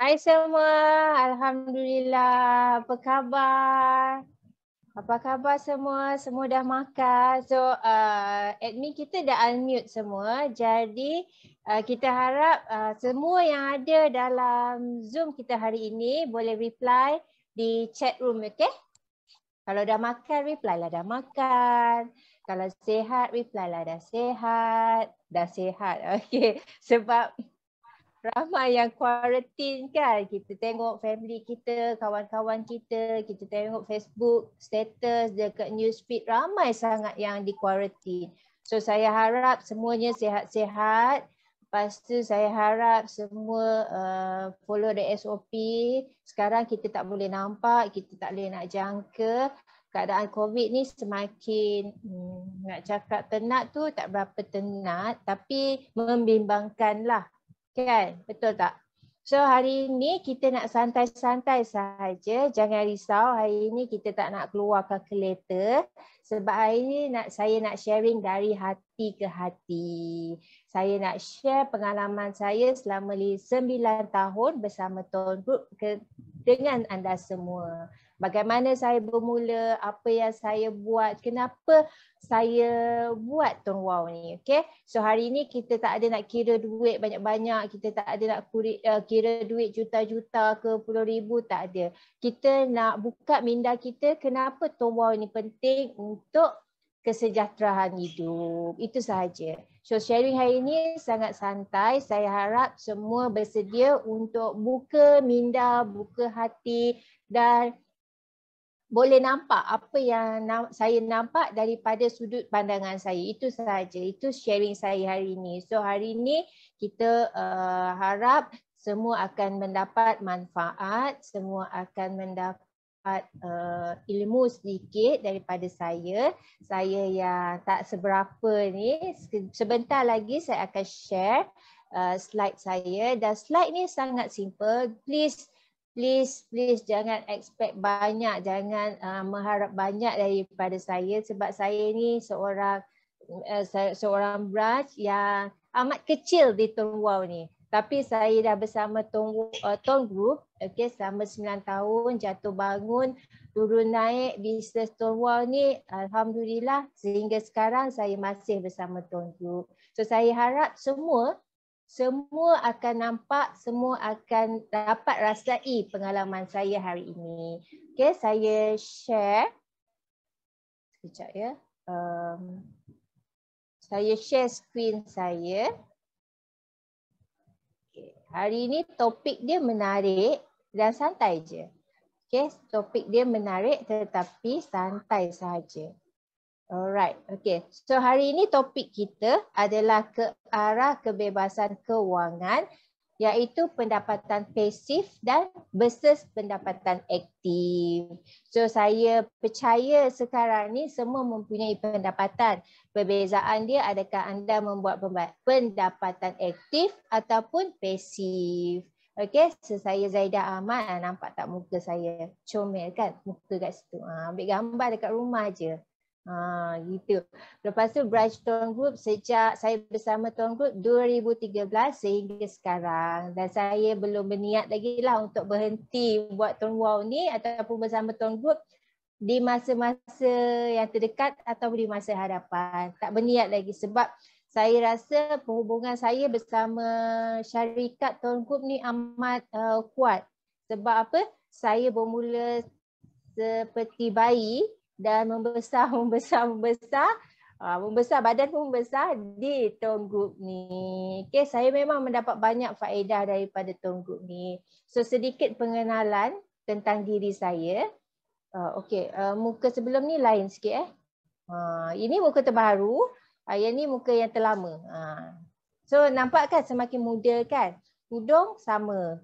Hai semua, Alhamdulillah. Apa khabar? Apa khabar semua? Semua dah makan. So, admin kita dah unmute semua. Jadi, kita harap semua yang ada dalam Zoom kita hari ini boleh reply di chat room, okay? Kalau dah makan, reply lah dah makan. Kalau sihat, reply lah dah sihat. Dah sihat, okay. Sebab ramai yang quarantine kan. Kita tengok family kita, kawan-kawan kita tengok Facebook, status dekat newsfeed, ramai sangat yang di quarantine. So saya harap semuanya sihat-sihat. Lepas tu saya harap semua follow the SOP. Sekarang kita tak boleh nampak, kita tak boleh nak jangka. Keadaan COVID ni semakin nak cakap tenat tu tak berapa tenat, tapi membimbangkan lah. Kan? Betul tak? So hari ini kita nak santai-santai sahaja. Jangan risau, hari ini kita tak nak keluar kalkulator. Sebab hari ini saya nak sharing dari hati ke hati. Saya nak share pengalaman saya selama 9 tahun bersama Tone Group dengan anda semua. Bagaimana saya bermula, apa yang saya buat, kenapa saya buat Tone Wow ni, okay? So hari ni kita tak ada nak kira duit banyak-banyak, kita tak ada nak kira duit juta-juta ke puluh ribu, tak ada. Kita nak buka minda kita kenapa Tone Wow ni penting untuk kesejahteraan hidup. Itu sahaja. So sharing hari ini sangat santai. Saya harap semua bersedia untuk buka minda, buka hati dan boleh nampak apa yang saya nampak daripada sudut pandangan saya. Itu sahaja. Itu sharing saya hari ini. So hari ini kita harap semua akan mendapat manfaat, semua akan mendapat ilmu sedikit daripada saya. Saya yang tak seberapa ni, sebentar lagi saya akan share slide saya. Dan slide ni sangat simple. Please jangan expect banyak, jangan mengharap banyak daripada saya sebab saya ni seorang branch yang amat kecil di Tone Wow ni. Tapi saya dah bersama Tone Group selama 9 tahun, jatuh bangun, turun naik bisnes Tone Wow ni, alhamdulillah sehingga sekarang saya masih bersama Tone Group. So saya harap semua akan nampak, semua akan dapat rasai pengalaman saya hari ini. Okay, saya share. Sekejap ya. Saya share screen saya. Okay. Hari ini topik dia menarik dan santai je. Okay, topik dia menarik tetapi santai sahaja. Alright, okay. So hari ini topik kita adalah ke arah kebebasan kewangan, iaitu pendapatan pasif dan versus pendapatan aktif. So saya percaya sekarang ni semua mempunyai pendapatan. Perbezaan dia adakah anda membuat pendapatan aktif ataupun pasif. Okay, so saya Zaidah Ahmad. Nampak tak muka saya? Comel kan muka kat situ. Ambil gambar dekat rumah je. Gitu. Lepas tu branch Tone Group sejak saya bersama Tone Group 2013 sehingga sekarang, dan saya belum berniat lagi lah untuk berhenti buat Tone Wow ni ataupun bersama Tone Group di masa-masa yang terdekat atau di masa hadapan. Tak berniat lagi sebab saya rasa perhubungan saya bersama syarikat Tone Group ni amat kuat. Sebab apa? Saya bermula seperti bayi dan membesar badan pun membesar di Tone Group ni. Okay, saya memang mendapat banyak faedah daripada Tone Group ni. So sedikit pengenalan tentang diri saya. Muka sebelum ni lain sikit ini muka terbaru, yang ni muka yang terlama. So nampak kan semakin muda kan? Tudung sama.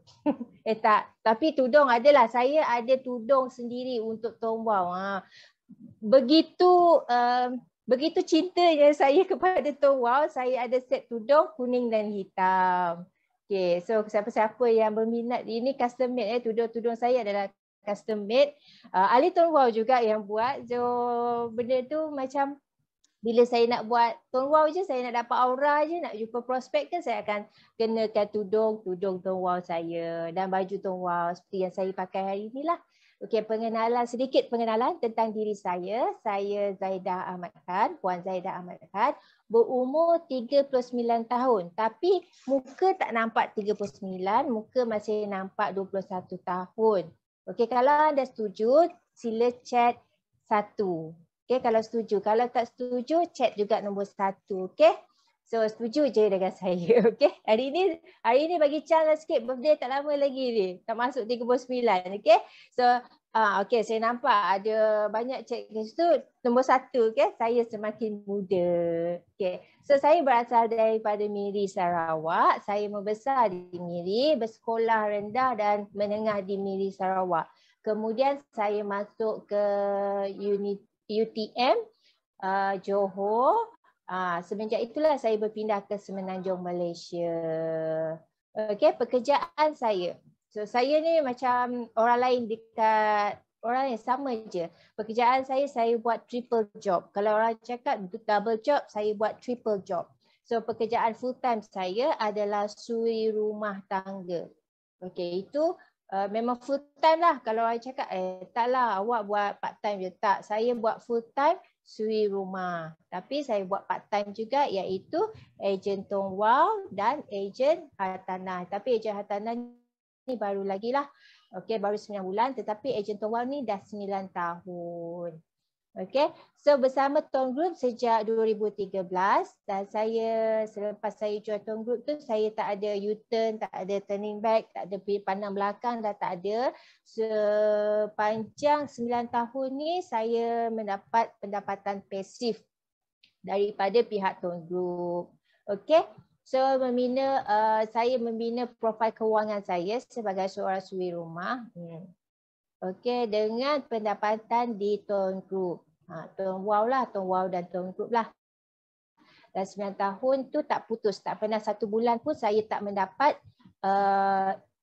Tak, tapi tudung adalah, saya ada tudung sendiri untuk Tone Wow. Begitu cintanya saya kepada Tone Wow, saya ada set tudung kuning dan hitam. Okay, so siapa-siapa yang berminat, ini custom made tudung-tudung saya adalah custom made. Ali Tone Wow juga yang buat. So benda tu macam Bila saya nak buat tone wow je, saya nak dapat aura je, nak jumpa prospek kan, saya akan kenakan tudung tone wow saya dan baju tone wow seperti yang saya pakai hari ni lah. Okey, sedikit pengenalan tentang diri saya. Saya Zaidah Ahmad Khan, Puan Zaidah Ahmad Khan, berumur 39 tahun. Tapi muka tak nampak 39, muka masih nampak 21 tahun. Okey, kalau anda setuju, sila chat 1. Okey, kalau setuju. Kalau tak setuju, chat juga nombor 1. Okey. So, setuju je dengan saya. Okey. Hari ni bagi chance lah sikit. Birthday tak lama lagi ni. Tak masuk 39. Okey. So, okey, saya nampak ada banyak chat ke situ. Nombor 1, okey. Saya semakin muda. Okey. So, saya berasal daripada Miri, Sarawak. Saya membesar di Miri, bersekolah rendah dan menengah di Miri, Sarawak. Kemudian saya masuk ke UTM Johor. Semenjak itulah saya berpindah ke Semenanjung, Malaysia. Okey, pekerjaan saya. So saya ni macam orang lain dekat orang yang sama je. Pekerjaan saya buat triple job. Kalau orang cakap double job, saya buat triple job. So pekerjaan full time saya adalah suri rumah tangga. Okey, itu memang full time lah. Kalau orang cakap taklah awak buat part time je. Tak, saya buat full time suri rumah. Tapi saya buat part time juga, iaitu ejen tone wow dan ejen hartanah. Tapi ejen hartanah ni baru lagi lah. Okey, baru 9 bulan. Tetapi ejen tone wow ni dah 9 tahun. Okey, so bersama Tone Group sejak 2013 dan selepas saya join Tone Group tu, saya tak ada U-turn, tak ada turning back, tak ada pandang belakang, dah tak ada. Sepanjang 9 tahun ni saya mendapat pendapatan pasif daripada pihak Tone Group. Okey, so saya membina profil kewangan saya sebagai seorang suri rumah. Okey, dengan pendapatan di Tone Group. Tone wow lah, Tone wow dan Tone Group lah. Dan 9 tahun tu tak putus, tak pernah 1 bulan pun saya tak mendapat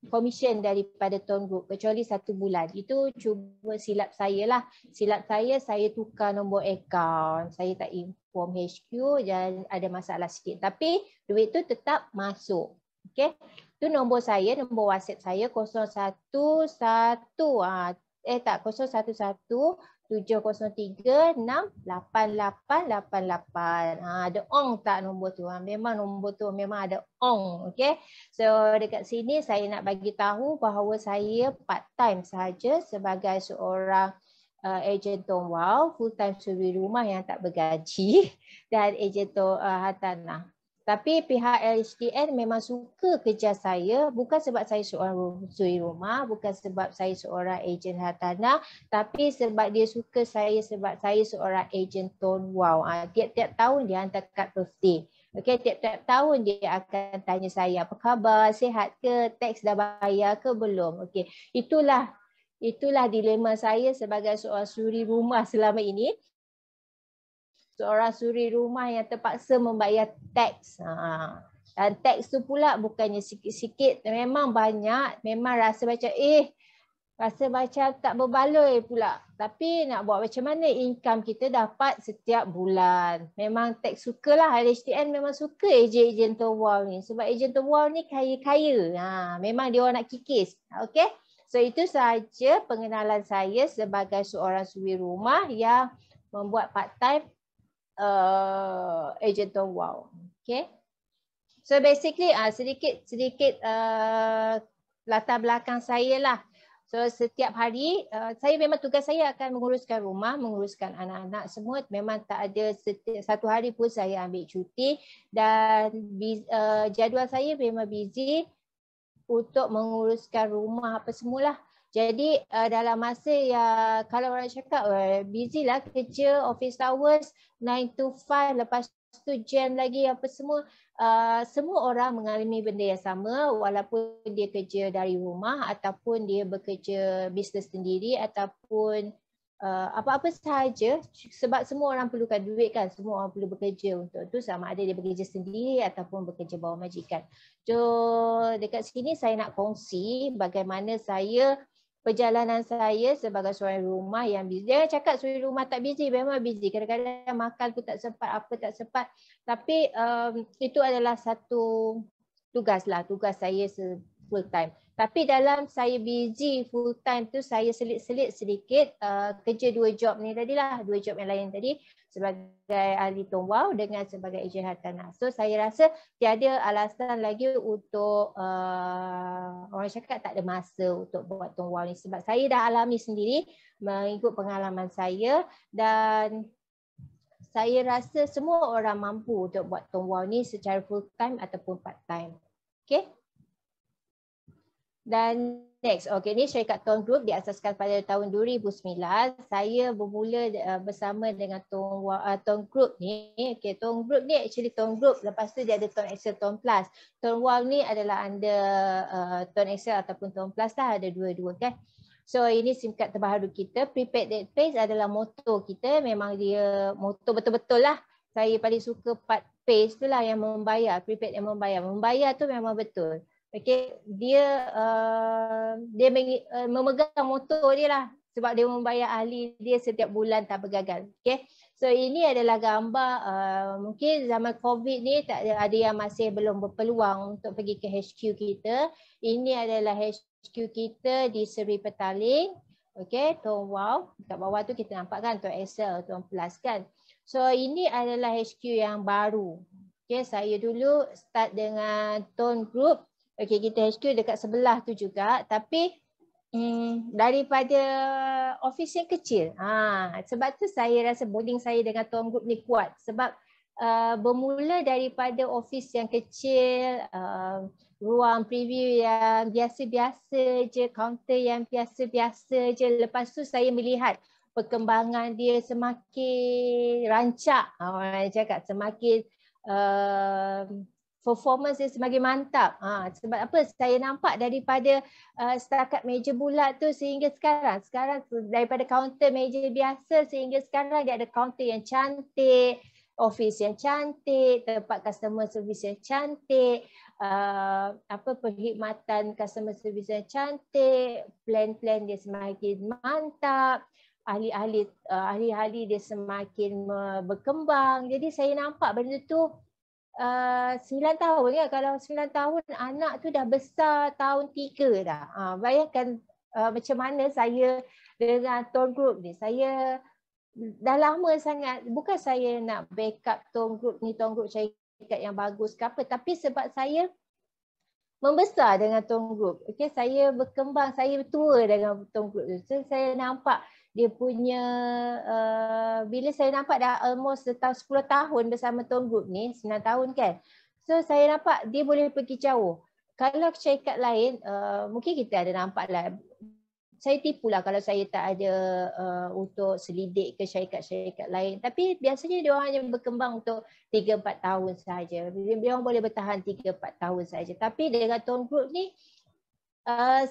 komisen daripada Tone Group kecuali 1 bulan. Itu cuma silap saya lah. Silap saya tukar nombor akaun. Saya tak inform HQ dan ada masalah sikit. Tapi duit tu tetap masuk. Okey. Itu nombor saya, nombor WhatsApp saya 011-703-68888. Ada ong tak nombor tu? Memang nombor tu memang ada ong. Okey. So dekat sini saya nak bagi tahu bahawa saya part time sahaja sebagai seorang ejen tone wow, full time suri rumah yang tak bergaji dan ejen hartanah. Tapi pihak LHDN memang suka kerja saya, bukan sebab saya seorang suri rumah, bukan sebab saya seorang ejen hartanah, tapi sebab dia suka saya sebab saya seorang ejen tone wow. Tiap-tiap tahun dia hantar kad birthday. Okey, tiap-tiap tahun dia akan tanya saya, apa khabar, sihat ke, teks dah bayar ke belum. Okey, itulah dilema saya sebagai seorang suri rumah selama ini. Seorang suri rumah yang terpaksa membayar teks. Dan teks tu pula bukannya sikit-sikit, memang banyak. Memang rasa macam tak berbaloi pula. Tapi nak buat macam mana, income kita dapat setiap bulan. Memang teks sukalah, LHDN memang suka ejen tone wow ni. Sebab ejen tone wow ni kaya-kaya. Memang dia orang nak kikis. Okey. So itu sahaja pengenalan saya sebagai seorang suri rumah yang membuat part time ejen tone wow. Okay. So basically sedikit latar belakang saya lah. So setiap hari saya memang tugas saya akan menguruskan rumah, menguruskan anak-anak semua. Memang tak ada satu hari pun saya ambil cuti dan jadual saya memang busy untuk menguruskan rumah apa semualah. Jadi dalam masa yang kalau orang cakap busy lah kerja office hours 9 to 5, lepas tu jam lagi apa semua. Semua orang mengalami benda yang sama walaupun dia kerja dari rumah ataupun dia bekerja bisnes sendiri ataupun apa-apa sahaja, sebab semua orang perlukan duit kan, semua orang perlu bekerja untuk tu, sama ada dia bekerja sendiri ataupun bekerja bawah majikan. So dekat sini saya nak kongsi bagaimana saya perjalanan saya sebagai seorang rumah yang busy. Jangan cakap seorang rumah tak busy, memang busy. Kadang-kadang makan pun tak sempat, apa tak sempat. Tapi itu adalah satu tugas lah, tugas saya full time. Tapi dalam saya busy full time tu, saya selit-selit sedikit kerja 2 job ni tadilah, 2 job yang lain tadi, sebagai ahli Tongbau dengan sebagai ejen hartanah. So saya rasa tiada alasan lagi untuk orang cakap tak ada masa untuk buat Tongbau ni, sebab saya dah alami sendiri mengikut pengalaman saya, dan saya rasa semua orang mampu untuk buat Tongbau ni secara full time ataupun part time. Okay. Dan next, okay, ni syarikat Tong Group diasaskan pada tahun 2009. Saya bermula bersama dengan Tong Group ni. Okay, Tong Group ni actually Tong Group, lepas tu dia ada Tong Excel, Tong Plus. Tong Wow ni adalah under Tong Excel ataupun Tong Plus lah, ada dua-dua kan. So ini SIM card terbaru kita. Prepaid That Pays adalah motor kita. Memang dia motor betul-betul lah. Saya paling suka part Pays tu lah yang membayar. Prepaid yang membayar. Membayar tu memang betul. Okay, dia memegang motor dia lah, sebab dia membayar ahli dia setiap bulan tanpa gagal. Okay, so ini adalah gambar mungkin zaman COVID ni tak ada yang masih belum berpeluang untuk pergi ke HQ kita. Ini adalah HQ kita di Seri Petaling. Okay, Tong Wow. Kat bawah tu kita nampak kan Tong Excel, Tong Plus kan. So ini adalah HQ yang baru. Okay, saya dulu start dengan Tong Group. Okay, kita HQ dekat sebelah tu juga, tapi daripada office yang kecil. Sebab tu saya rasa bonding saya dengan Tong Group ni kuat, sebab bermula daripada office yang kecil, ruang preview yang biasa-biasa je, kaunter yang biasa-biasa je. Lepas tu saya melihat perkembangan dia semakin rancak, orang cakap semakin performance dia semakin mantap. Sebab apa? Saya nampak daripada setakat meja bulat tu sehingga sekarang. Sekarang daripada kaunter meja biasa sehingga sekarang dia ada kaunter yang cantik, office yang cantik, tempat customer service yang cantik, perkhidmatan customer service yang cantik, plan-plan dia semakin mantap, ahli-ahli dia semakin berkembang. Jadi saya nampak benda tu 9 tahun ya. Kalau 9 tahun anak tu dah besar tahun 3 dah. Bayangkan macam mana saya dengan Tong Group ni. Saya dah lama sangat, bukan saya nak backup Tong Group ni, Tong Group syarikat yang bagus ke apa, tapi sebab saya membesar dengan Tong Group. Okay, saya berkembang, saya tua dengan Tong Group tu. So saya nampak dia punya bila saya nampak dah almost 10 tahun bersama Tong Group ni, 9 tahun kan. So saya nampak dia boleh pergi jauh. Kalau syarikat lain mungkin kita ada nampak lah. Saya tipulah kalau saya tak ada untuk selidik ke syarikat-syarikat lain. Tapi biasanya dia orang hanya berkembang untuk 3-4 tahun sahaja. Dia orang boleh bertahan 3-4 tahun sahaja. Tapi dengan Tong Group ni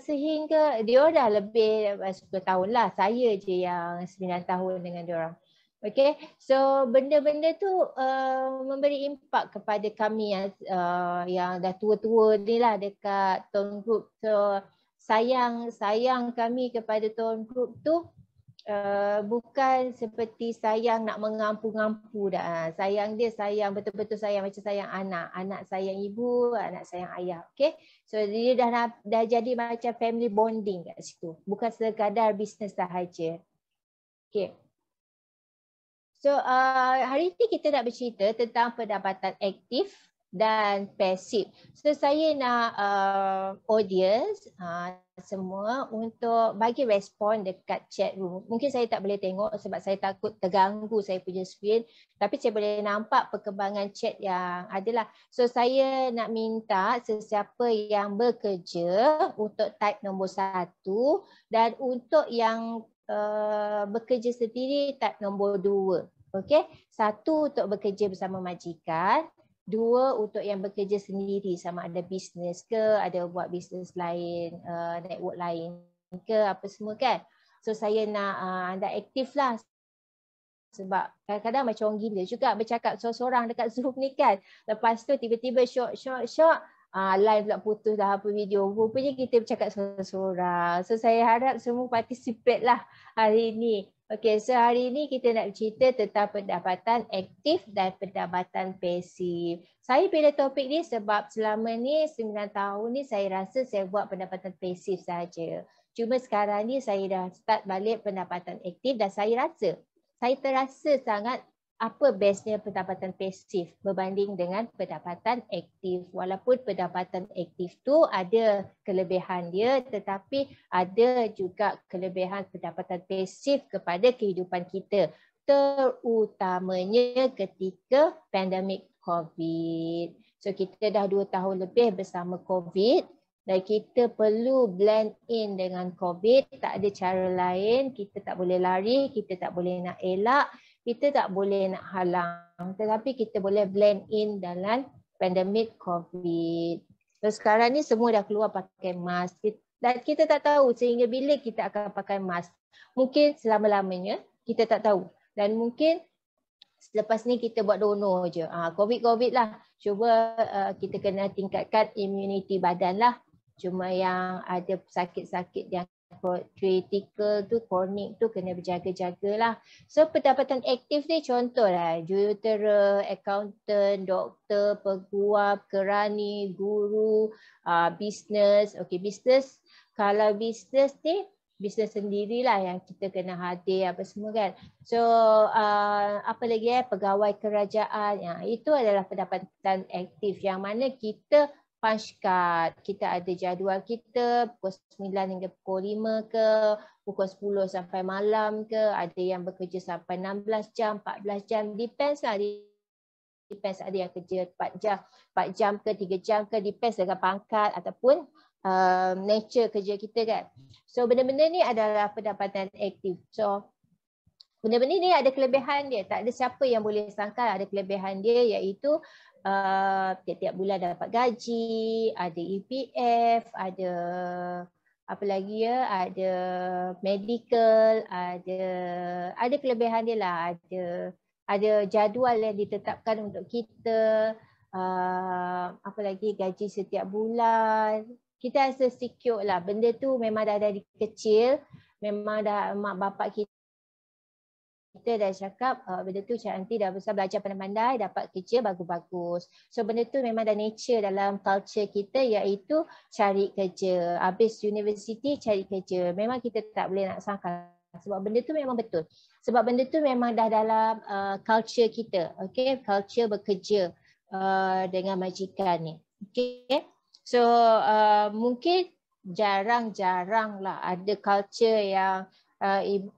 sehingga dia dah lebih 10 tahun lah. Saya je yang 9 tahun dengan dia orang. Okay, so benda-benda tu memberi impak kepada kami yang dah tua-tua ni lah dekat Tong Group. So sayang kami kepada Tong Group tu bukan seperti sayang nak mengampu-ngampu dah. Sayang dia sayang betul-betul sayang macam sayang anak. Anak sayang ibu, anak sayang ayah. Okay. So dia dah jadi macam family bonding kat situ. Bukan sekadar bisnes sahaja. Okay. So hari ini kita nak bercerita tentang pendapatan aktif dan pasif. So saya nak audience semua untuk bagi respon dekat chat room. Mungkin saya tak boleh tengok sebab saya takut terganggu saya punya screen, tapi saya boleh nampak perkembangan chat yang adalah. So saya nak minta sesiapa yang bekerja untuk type nombor 1, dan untuk yang bekerja sendiri type nombor 2. Okey, 1 untuk bekerja bersama majikan, 2 untuk yang bekerja sendiri, sama ada bisnes ke, ada buat bisnes lain, network lain ke, apa semua kan. So saya nak anda aktif lah. Sebab kadang-kadang macam orang gila juga bercakap seorang-seorang dekat Zoom ni kan. Lepas tu tiba-tiba syok. live pula putus dah apa video. Rupanya kita bercakap seorang-seorang. So saya harap semua participate lah hari ini. Okay, so hari ini kita nak cerita tentang pendapatan aktif dan pendapatan pasif. Saya pilih topik ni sebab selama ni 9 tahun ni saya rasa saya buat pendapatan pasif saja. Cuma sekarang ni saya dah start balik pendapatan aktif dan saya terasa sangat apa bestnya pendapatan pasif berbanding dengan pendapatan aktif. Walaupun pendapatan aktif tu ada kelebihan dia tetapi ada juga kelebihan pendapatan pasif kepada kehidupan kita. Terutamanya ketika pandemik COVID. So kita dah 2 tahun lebih bersama COVID dan kita perlu blend in dengan COVID. Tak ada cara lain, kita tak boleh lari, kita tak boleh nak elak. Kita tak boleh nak halang, tetapi kita boleh blend in dalam pandemik COVID. So sekarang ni semua dah keluar pakai mask dan kita tak tahu sehingga bila kita akan pakai mask. Mungkin selama-lamanya kita tak tahu dan mungkin selepas ni kita buat donor je. COVID lah. Cuba kita kena tingkatkan immunity badan lah. Cuma yang ada sakit-sakit yang critical tu, kronik tu kena berjaga-jagalah. So pendapatan aktif ni contohlah jurutera, accountant, doktor, peguam, kerani, guru, bisnes. Okey, bisnes. Kalau bisnes ni bisnes sendirilah yang kita kena hadir apa semua kan. So apa lagi pegawai kerajaan. Itu adalah pendapatan aktif yang mana kita punch card. Kita ada jadual kita pukul 9 hingga pukul 5 ke, pukul 10 sampai malam ke, ada yang bekerja sampai 16 jam, 14 jam, depends lah. Depends, ada yang kerja 4 jam ke, 3 jam ke, depends dengan pangkat ataupun nature kerja kita kan. So benda-benda ni adalah pendapatan aktif. So benda-benda ni ada kelebihan dia. Tak ada siapa yang boleh sangkal ada kelebihan dia iaitu tiap-tiap bulan dapat gaji, ada EPF, ada apa lagi ada medical, ada kelebihan dia lah, ada jadual yang ditetapkan untuk kita, apa lagi gaji setiap bulan. Kita rasa secure lah. Benda tu memang dah dari kecil, memang dah mak bapak kita dah cakap benda tu nanti dah besar belajar pandai-pandai, dapat kerja bagus-bagus. So benda tu memang dah nature dalam culture kita iaitu cari kerja. Habis universiti cari kerja. Memang kita tak boleh nak sangkal sebab benda tu memang betul. Sebab benda tu memang dah dalam culture kita. Okay, culture bekerja dengan majikan ni. Okay. So mungkin jarang-jarang lah ada culture yang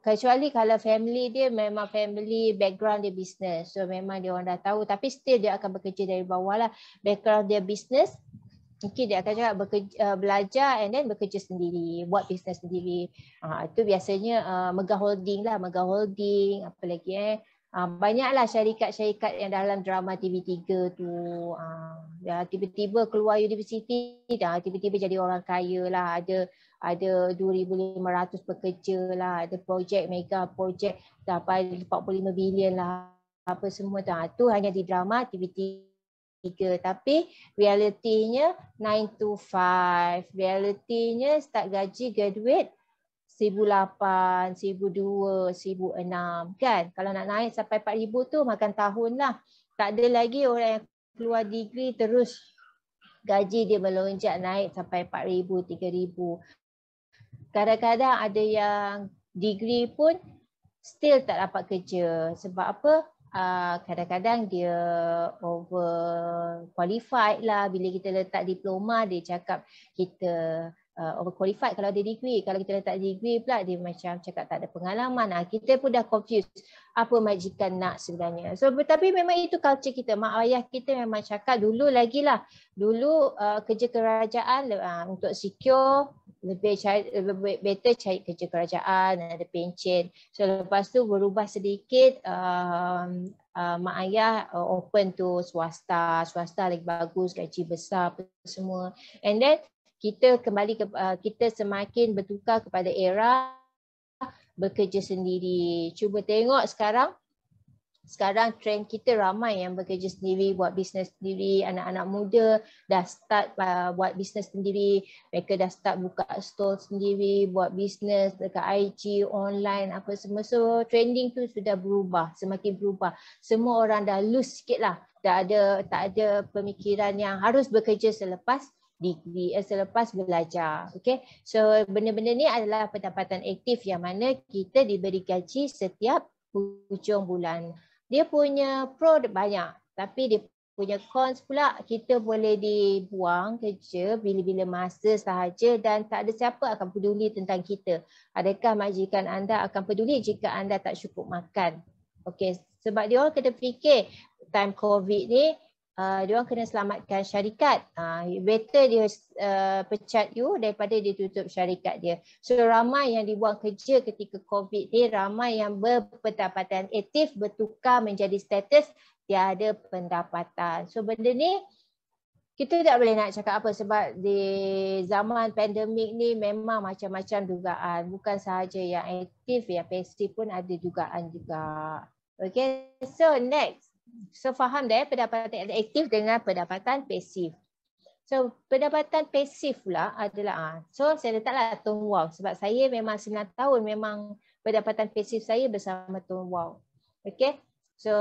kecuali kalau family dia memang family background dia business. So memang dia orang dah tahu tapi still dia akan bekerja dari bawah lah. Background dia business, mungkin dia akan cakap belajar and then bekerja sendiri, buat business sendiri. Itu biasanya Megah Holding lah, Megah Holding, apa lagi banyaklah syarikat-syarikat yang dalam drama TV3 tu. Tiba-tiba keluar universiti, tiba-tiba jadi orang kaya lah, ada 2,500 pekerja lah, ada projek, mega projek dapat 45 bilion lah, apa semua tu hanya di drama TV3. Tapi realitinya 9 to 5, realitinya start gaji graduate 1,800, 1,200, 1,600 kan. Kalau nak naik sampai 4,000 tu makan tahun lah. Tak ada lagi orang yang keluar degree terus gaji dia melonjak naik sampai 4,000, 3,000. Kadang-kadang ada yang degree pun still tak dapat kerja. Sebab apa? Kadang-kadang dia over qualified lah. Bila kita letak diploma, dia cakap kita over qualified kalau ada degree. Kalau kita letak degree pula, dia macam cakap tak ada pengalaman. Kita pun dah confused apa majikan nak sebenarnya. So tapi memang itu culture kita. Mak ayah kita memang cakap dulu lagi lah. Dulu kerja kerajaan untuk secure, lebih better cari kerja kerajaan, ada pencen. So lepas tu berubah sedikit, mak ayah open to swasta lagi bagus, gaji besar apa semua. And then kita kembali kita semakin bertukar kepada era bekerja sendiri. Cuba tengok sekarang Sekarang trend kita ramai yang bekerja sendiri, buat bisnes sendiri. Anak-anak muda dah start buat bisnes sendiri. Mereka dah start buka store sendiri, buat bisnes dekat IG, online, apa semua. So trending tu sudah berubah, semakin berubah. Semua orang dah loose sikit lah. Tak ada pemikiran yang harus bekerja selepas degree, selepas belajar. Okay? So benda-benda ni adalah pendapatan aktif yang mana kita diberi gaji setiap hujung bulan. Dia punya pro banyak, tapi dia punya cons pula, kita boleh dibuang kerja bila-bila masa sahaja dan tak ada siapa akan peduli tentang kita. Adakah majikan anda akan peduli jika anda tak cukup makan? Okey, sebab dia orang kena fikir time COVID ni, dia orang kena selamatkan syarikat. Better dia pecat you daripada dia tutup syarikat dia. So ramai yang dibuang kerja ketika COVID ni, ramai yang berpendapatan aktif bertukar menjadi status tiada pendapatan. So benda ni kita tak boleh nak cakap apa sebab di zaman pandemik ni memang macam-macam dugaan. Bukan sahaja yang aktif, yang pasif pun ada dugaan juga. Okay, so next. So faham dah pendapatan aktif dengan pendapatan pasif. So pendapatan pasif pula adalah so saya letaklah Tuan Wow sebab saya memang 9 tahun memang pendapatan pasif saya bersama Tuan Wow. Okay. So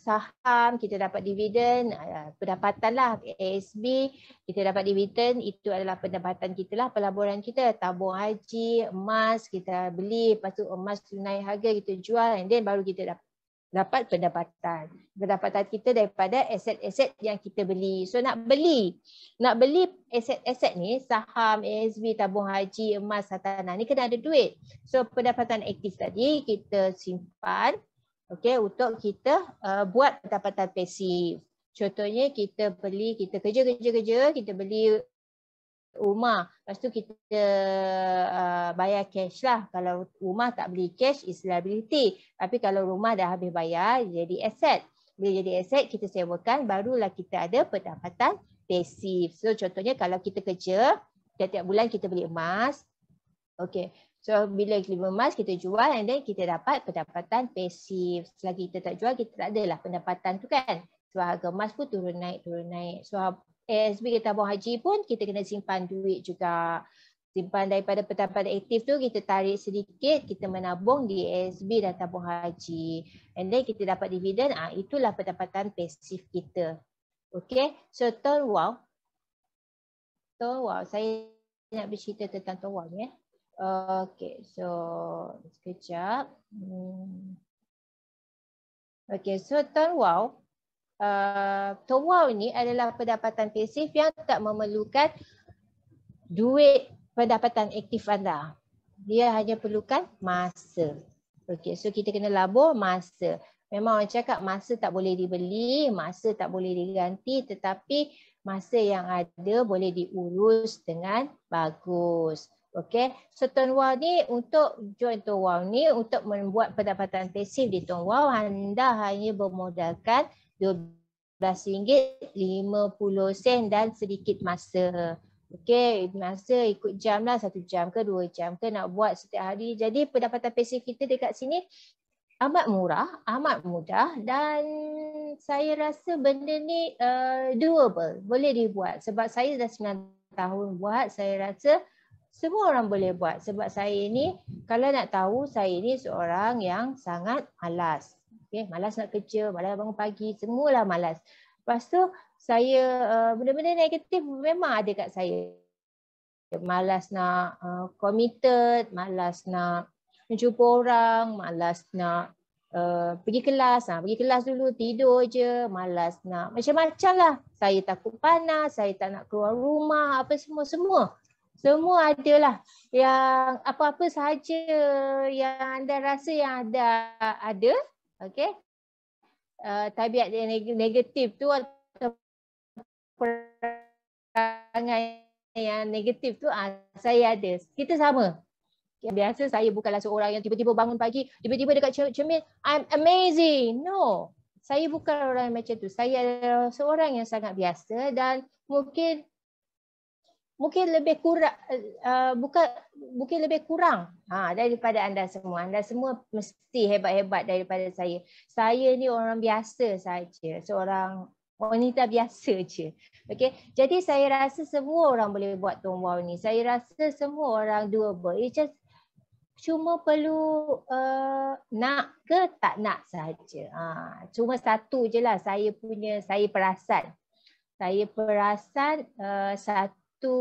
saham kita dapat dividen, pendapatan lah ASB kita dapat dividen, itu adalah pendapatan kita lah, pelaburan kita, tabung haji, emas kita beli, lepas tu emas tu naik harga kita jual and then baru kita dapat pendapatan. Pendapatan kita daripada aset-aset yang kita beli. So nak beli aset-aset ni, saham, ASB, tabung haji, emas, hartanah ni kena ada duit. So pendapatan aktif tadi kita simpan untuk kita buat pendapatan pasif. Contohnya kita kerja, kita beli rumah, lepas tu kita bayar cash lah. Kalau rumah tak beli cash is liability, tapi kalau rumah dah habis bayar jadi aset. Bila jadi aset kita sewakan, barulah kita ada pendapatan pasif. So contohnya kalau kita kerja, tiap-tiap bulan kita beli emas, so bila kita beli emas kita jual and then kita dapat pendapatan pasif. Selagi kita tak jual kita tak adalah pendapatan tu kan, sebab harga emas pun turun naik. So ASB kita tabung haji pun kita kena simpan duit juga. Simpan daripada pendapatan aktif tu kita tarik sedikit, kita menabung di ASB dan tabung haji. And then kita dapat dividen, itulah pendapatan pasif kita. Okay, so Tuan Wow, saya nak bercerita tentang Tuan Wow ni. Okay, so sekejap. Okay, so Tuan Wow, Tuan Wow ni adalah pendapatan pasif yang tak memerlukan duit pendapatan aktif anda. Dia hanya perlukan masa. Okay, so kita kena labur masa. Memang orang cakap masa tak boleh dibeli, masa tak boleh diganti, tetapi masa yang ada boleh diurus dengan bagus. Okay, so Tuan Wow ni untuk join Tuan Wow ni untuk membuat pendapatan pasif di Tuan Wow, anda hanya bermodalkan RM12.50 dan sedikit masa. Okey, masa ikut jam lah, 1 jam ke 2 jam ke nak buat setiap hari. Jadi pendapatan pasif kita dekat sini amat murah, amat mudah dan saya rasa benda ni doable, boleh dibuat. Sebab saya dah 9 tahun buat, saya rasa semua orang boleh buat. Sebab saya ni, kalau nak tahu, saya ni seorang yang sangat malas. Okay, malas nak kerja, malas bangun pagi, semualah malas. Lepas tu saya benda-benda negatif memang ada kat saya. Malas nak committed, malas nak menjumpa orang, malas nak pergi kelas. Pergi kelas dulu, tidur je, malas nak macam-macam lah. Saya takut panas, saya tak nak keluar rumah, apa semua. Semua adalah yang apa-apa sahaja yang anda rasa yang ada. Okay. Tabiat yang negatif tu atau perangai yang negatif tu saya ada. Kita sama. Biasa saya bukanlah seorang yang tiba-tiba bangun pagi, tiba-tiba dekat cermin, I'm amazing. No. Saya bukan orang yang macam tu. Saya adalah seorang yang sangat biasa dan mungkin mungkin lebih kurang mungkin lebih kurang daripada anda semua. Anda semua mesti hebat-hebat daripada saya. Saya ni orang biasa saja, seorang wanita biasa je. Okey, jadi saya rasa semua orang boleh buat Tuan Wow ni. Saya rasa semua orang doable. It just cuma perlu nak ke tak nak saja. Cuma satu je lah saya perasan. Saya perasan satu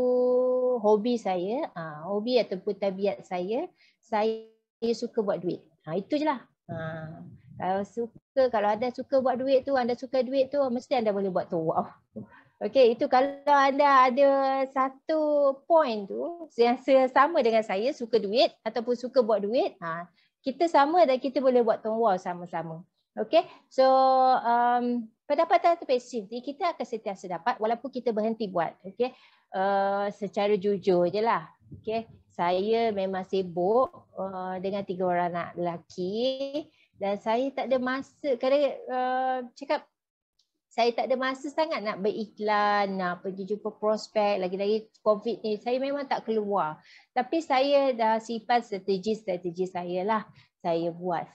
hobi saya, hobi ataupun tabiat saya suka buat duit. Itu je lah. Kalau anda suka buat duit tu, anda suka duit tu, mesti anda boleh buat tu. Wow. Okey, itu kalau anda ada satu point tu yang sama dengan saya, suka duit ataupun suka buat duit, kita sama dan kita boleh buat Tuan Wow sama-sama. Okey, so pendapatan pasif ni kita akan sentiasa dapat walaupun kita berhenti buat. Okey, secara jujur je lah. Okey, saya memang sibuk dengan 3 orang anak lelaki dan saya tak ada masa. Kadang cakap saya tak ada masa sangat nak beriklan, nak pergi jumpa prospek, lagi-lagi COVID ni. Saya memang tak keluar. Tapi saya dah simpan strategi saya lah. Saya buat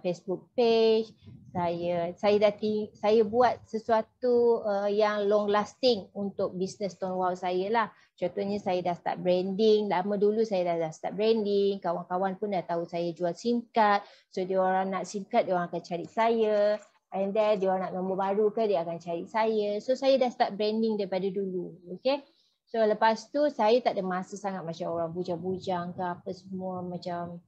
Facebook page, saya buat sesuatu yang long lasting untuk bisnes Tuan Wow saya lah. Contohnya saya dah start branding, lama dulu saya dah start branding, kawan-kawan pun dah tahu saya jual SIM card. So dia orang nak SIM card, dia orang akan cari saya. And then dia orang nak nombor baru ke, dia akan cari saya. So saya dah start branding daripada dulu. Okay. So lepas tu saya tak ada masa sangat macam orang bujang-bujang ke apa semua macam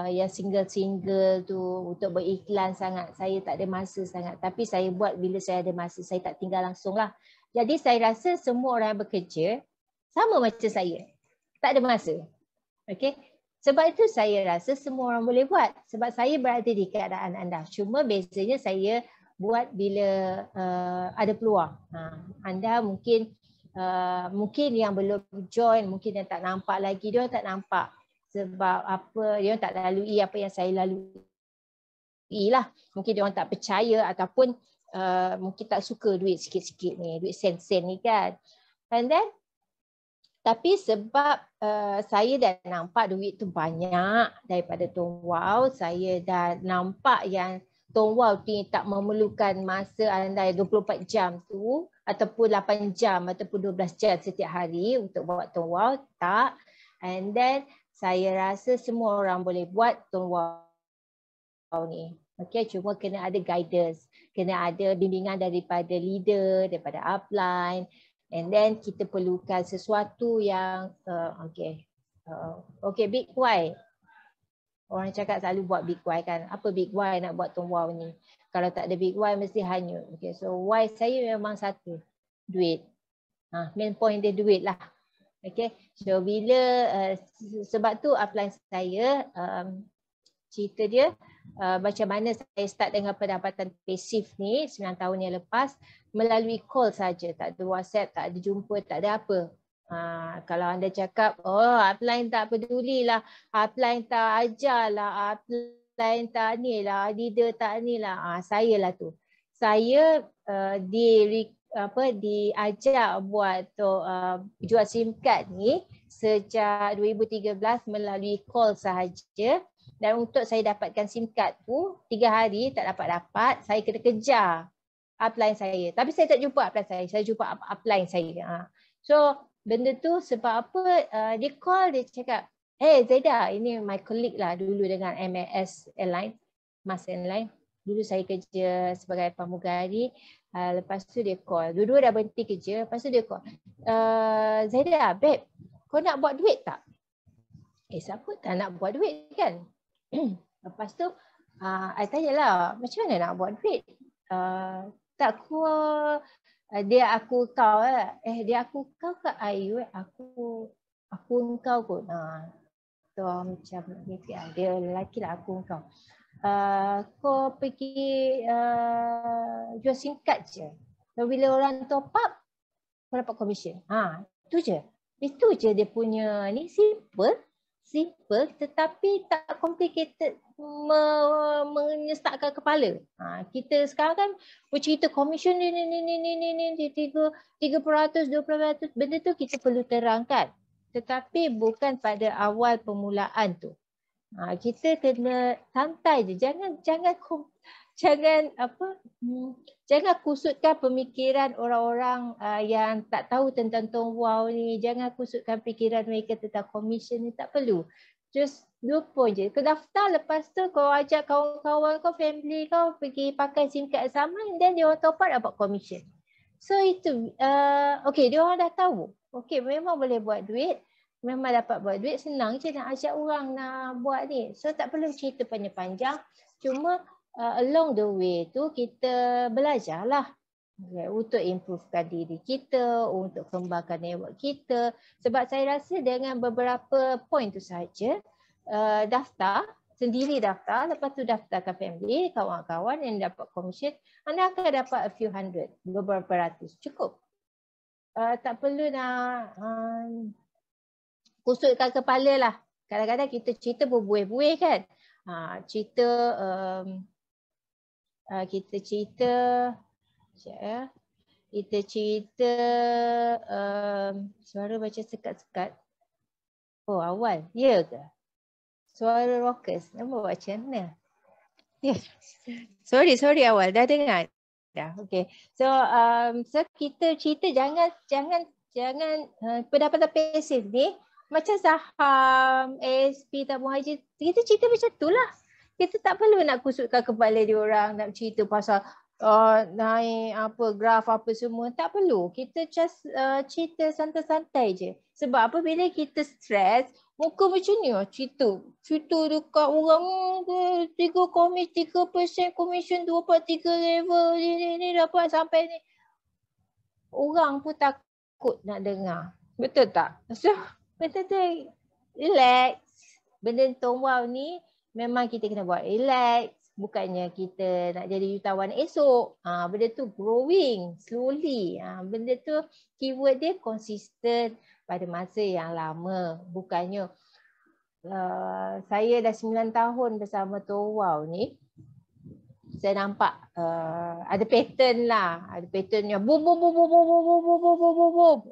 yang single-single tu untuk beriklan sangat. Saya tak ada masa sangat. Tapi saya buat bila saya ada masa. Saya tak tinggal langsung lah. Jadi saya rasa semua orang yang bekerja sama macam saya. Tak ada masa. Okay. Sebab itu saya rasa semua orang boleh buat. Sebab saya berada di keadaan anda. Cuma bezanya saya buat bila ada peluang. Anda mungkin yang belum join, mungkin yang tak nampak lagi. Dia tak nampak sebab apa, dia tak lalui apa yang saya lalui lah. Mungkin dia orang tak percaya ataupun mungkin tak suka duit sikit-sikit ni. Duit sen-sen ni kan. And then tapi sebab saya dah nampak duit tu banyak daripada Tuan Wow, saya dah nampak yang Tuan Wow ni tak memerlukan masa anda 24 jam tu ataupun 8 jam ataupun 12 jam setiap hari untuk buat Tuan Wow, tak. And then saya rasa semua orang boleh buat Tuan Wow ni. Okay, cuma kena ada guidance, kena ada bimbingan daripada leader, daripada upline. And then kita perlukan sesuatu yang big why. Orang cakap selalu buat big why kan. Apa big why nak buat Tuan Wow ni? Kalau tak ada big why mesti hanyut. Okay, so why saya memang satu. Duit. Main point dia duit lah. Okay, so bila sebab tu upline saya cerita dia macam mana saya start dengan pendapatan pasif ni 9 tahun yang lepas melalui call saja, tak ada WhatsApp, tak ada jumpa, tak ada apa. Kalau anda cakap, upline tak pedulilah, upline tak ajarlah, upline tak ni lah, leader tak ni lah, saya lah tu. Saya diajar buat jual SIM card ni sejak 2013 melalui call sahaja. Dan untuk saya dapatkan SIM card tu 3 hari tak dapat, saya kena kejar upline saya. Tapi saya tak jumpa upline saya jumpa upline saya. So benda tu sebab apa, dia call, dia cakap, hey Zaida, ini my colleague lah dulu dengan MAS Airline, MAS Airline. Dulu saya kerja sebagai pramugari. Lepas tu dia call, dua-dua dah berhenti kerja. Lepas tu dia call, Zaida, babe, kau nak buat duit tak? Siapa tak nak buat duit kan? Lepas tu I tanyalah, macam mana nak buat duit? Tak dia aku kau lah. Dia aku kau ke Ayu? Aku engkau kot. Tu macam dia lelaki lah, aku engkau. Kau pergi jual SIM card je. So, bila orang top up, kau dapat commission. Itu je. Itu je dia punya ni, simple. simple tetapi tak complicated menyesatkan kepala. Kita sekarang kan bercerita komisen ni 3%, 20%, benda tu kita perlu terangkan. Tetapi bukan pada awal permulaan tu. Kita kena santai je, jangan kusutkan pemikiran orang-orang yang tak tahu tentang Tom Wow ni. Jangan kusutkan fikiran mereka tentang komisen ni, tak perlu. Just 2 point je. Kau daftar, lepas tu kau ajak kawan-kawan kau, family kau pergi pakai SIM card sama, dan dia orang top up dapat komisen. So itu, okay, dia orang dah tahu. Okay, memang boleh buat duit. Memang dapat buat duit, senang je nak ajak orang nak buat ni. So tak perlu cerita panjang-panjang. Cuma along the way tu kita belajarlah untuk improvekan diri kita, untuk kembangkan network kita. Sebab saya rasa dengan beberapa point tu saja, daftar, sendiri daftar, lepas tu daftarkan family, kawan-kawan yang dapat komisen, anda akan dapat a few hundred, beberapa ratus. Cukup. Tak perlu nak kusutkan kepala lah. Kadang-kadang kita cerita berbuih-buih kan. Kita cerita suara macam sekat-sekat. Oh, awal. Ya ke? Suara rockers. Nama macam mana? Yeah. Sorry awal. Dah dengar? Dah. Okay. So kita cerita jangan pendapatan pasif ni macam saham, ASP, tabung haji. Kita cerita macam tu lah. Kita tak perlu nak kusutkan kepala dia orang, nak cerita pasal naik apa, graf apa semua. Tak perlu. Kita just cerita santai-santai je. Sebab apabila kita stres, muka macam ni lah cerita. Cerita dekat orang 3% komisen 2/3 level ni dapat sampai ni. Orang pun takut nak dengar. Betul tak? So, betul-betul relax. Benda Tom Wow ni memang kita kena buat relax. Bukannya kita nak jadi jutawan esok. Benda tu growing slowly. Benda tu keyword dia konsisten pada masa yang lama. Bukannya saya dah 9 tahun bersama Tom Wow ni. Saya nampak ada pattern lah. Ada patternnya boom.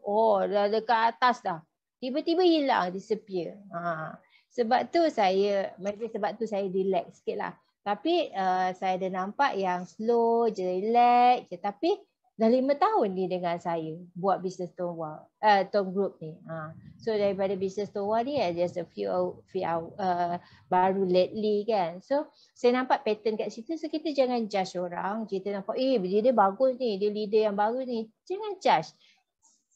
Oh, dah dekat atas dah. Tiba-tiba hilang, disappear. Sebab tu saya relax sikit lah. Tapi saya dah nampak yang slow je, relax je. Tapi dah 5 tahun ni dengan saya buat bisnes Tom Wow, Tom Group ni. So daripada bisnes Tom Wow ni just a few baru lately kan. So saya nampak pattern kat situ. So kita jangan judge orang. Kita nampak dia bagus ni, dia leader yang bagus ni. Jangan judge.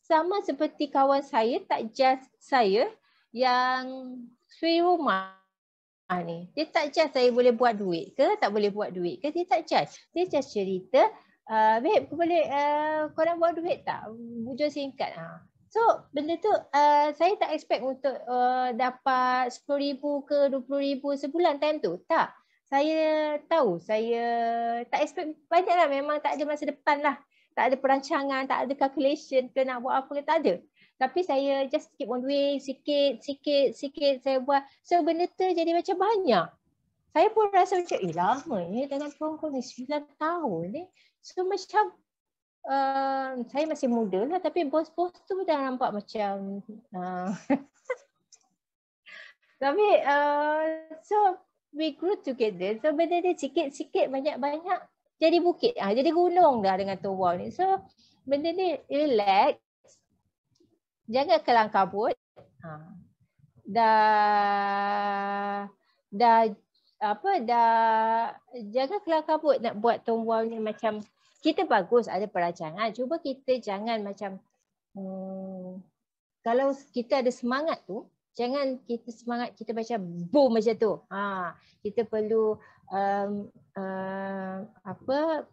Sama seperti kawan saya tak judge saya yang suri rumah ni. Dia tak judge saya boleh buat duit ke tak boleh buat duit ke. Dia tak judge. Dia just cerita, babe, kau nak buat duit tak? Bujur singkat. So benda tu saya tak expect untuk dapat 10,000 ke 20,000 sebulan time tu. Tak. Saya tahu, saya tak expect banyak lah. Memang tak ada masa depan lah. Tak ada perancangan, tak ada calculation ke nak buat apa ke, tak ada. Tapi saya just keep on doing sikit saya buat. So benda tu jadi macam banyak. Saya pun rasa macam lama ni dengan perempuan ni 9 tahun ni. So macam saya masih muda lah, tapi bos-bos tu dah nampak macam tapi so we grew together. So benda dia sikit-sikit, banyak-banyak jadi bukit, jadi gunung dah dengan Tom Wow ni. So benda ni relax, jangan kelang kabut. Jangan kelang kabut nak buat Tom Wow ni. Macam kita bagus ada perancangan, cuba kita jangan macam kalau kita ada semangat tu, jangan kita semangat kita macam boom macam tu. Kita perlu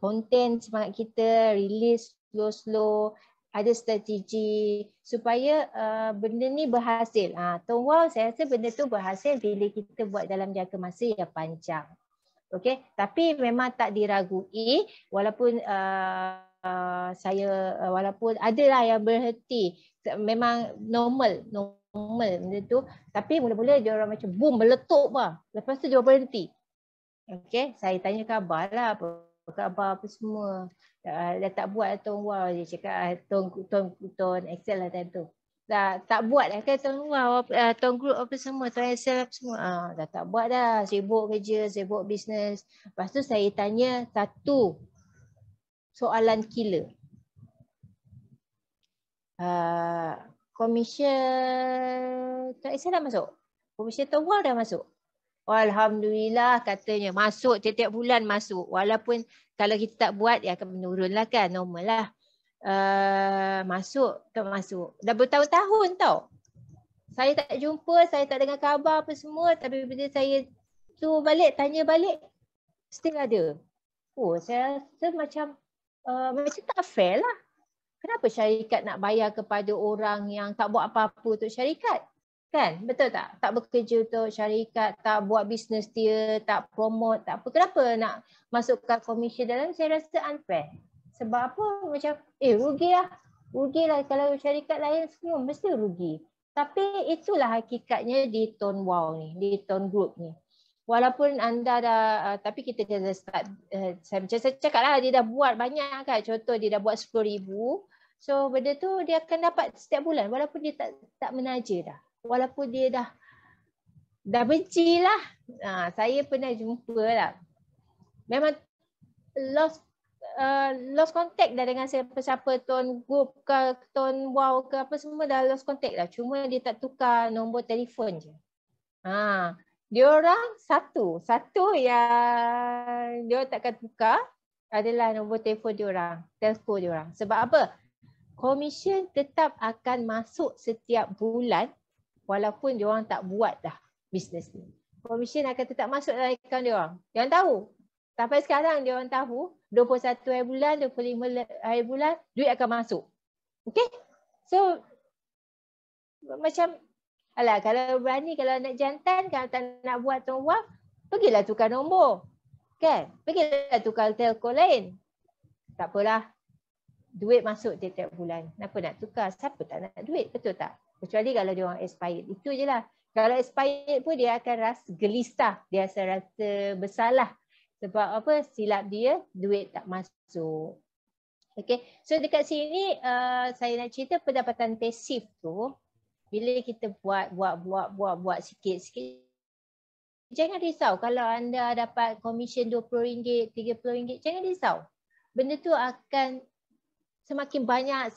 konten semangat kita release slow, ada strategi supaya benda ni berhasil. Tom Wow saya rasa benda tu berhasil bila kita buat dalam jangka masa yang panjang. Okey, tapi memang tak diragui walaupun walaupun adalah yang berhenti, memang normal normal benda tu. Tapi mula-mula dia orang macam boom, meletup lah. Lepas tu dia berhenti. Okay, saya tanya khabar lah, apa khabar apa semua. Dah tak buat Tone Wow, dia cakap Tone Excel lah time tu. Dah tak buat dah kan Tone Wow, Tone Group apa semua, Tone Excel apa semua. Dah tak buat dah, sibuk kerja, sibuk bisnes. Lepas tu saya tanya satu soalan killer. Komisen Tone Excel dah masuk? Komisen Tone Wow dah masuk? Alhamdulillah katanya masuk, tiap-tiap bulan masuk. Walaupun kalau kita tak buat dia akan menurun lah kan, normal lah. Masuk, tak masuk. Dah bertahun-tahun tau. Saya tak jumpa, saya tak dengar khabar apa semua. Tapi bila saya tu balik, tanya balik, still ada. Oh, saya rasa macam tak fair lah. Kenapa syarikat nak bayar kepada orang yang tak buat apa-apa untuk syarikat? Kan? Betul tak? Tak bekerja untuk syarikat, tak buat bisnes dia, tak promote, tak apa. Kenapa nak masukkan komisen dalam? Saya rasa unfair. Sebab apa? Macam, rugi lah. Rugi lah kalau syarikat lain semua mesti rugi. Tapi itulah hakikatnya di Tone Wow ni, di Tone Group ni. Walaupun anda dah, tapi kita dah start, saya cakap lah, dia dah buat banyak kan. Contoh dia dah buat 10,000. So benda tu dia akan dapat setiap bulan walaupun dia tak menaja dah. Walaupun dia dah benci lah. Saya pernah jumpa lah. Memang lost contact dah dengan siapa-siapa Tone Group ke Tone Wow ke apa semua dah lost contact dah. Cuma dia tak tukar nombor telefon je. Dia orang satu yang dia takkan tukar adalah nombor telefon dia orang, telco dia orang. Sebab apa? Komisen tetap akan masuk setiap bulan walaupun dia orang tak buat dah bisnes ni. Komisen akan tetap masuk dalam akaun dia orang. Dia orang tahu. Sampai sekarang dia orang tahu 21 hari bulan, 25 hari bulan duit akan masuk. Okay? So macam kalau berani, kalau nak jantan, kalau tak nak buat Tone Wow, pergilah tukar nombor. Kan? Pergilah tukar telco lain. Tak apalah. Duit masuk tiap-tiap bulan. Kenapa nak tukar? Siapa tak nak duit? Betul tak? Kecuali kalau dia orang expired. Itu je lah. Kalau expired pun dia akan rasa gelisah. Dia akan rasa bersalah. Sebab apa? Silap dia, duit tak masuk. Okay. So dekat sini saya nak cerita pendapatan pasif tu. Bila kita buat sikit-sikit. Jangan risau kalau anda dapat komisen RM20, RM30. Jangan risau. Benda tu akan semakin banyak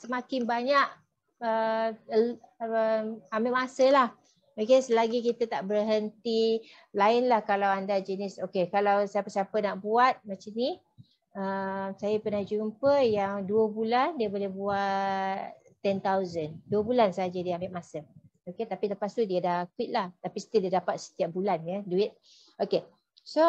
ambil masa lah. Okay, selagi kita tak berhenti. Lainlah kalau anda jenis, kalau siapa-siapa nak buat macam ni, saya pernah jumpa yang 2 bulan dia boleh buat 10,000. 2 bulan saja dia ambil masa. Okay, tapi lepas tu dia dah quit lah. Tapi still dia dapat setiap bulan ya duit. Okay. So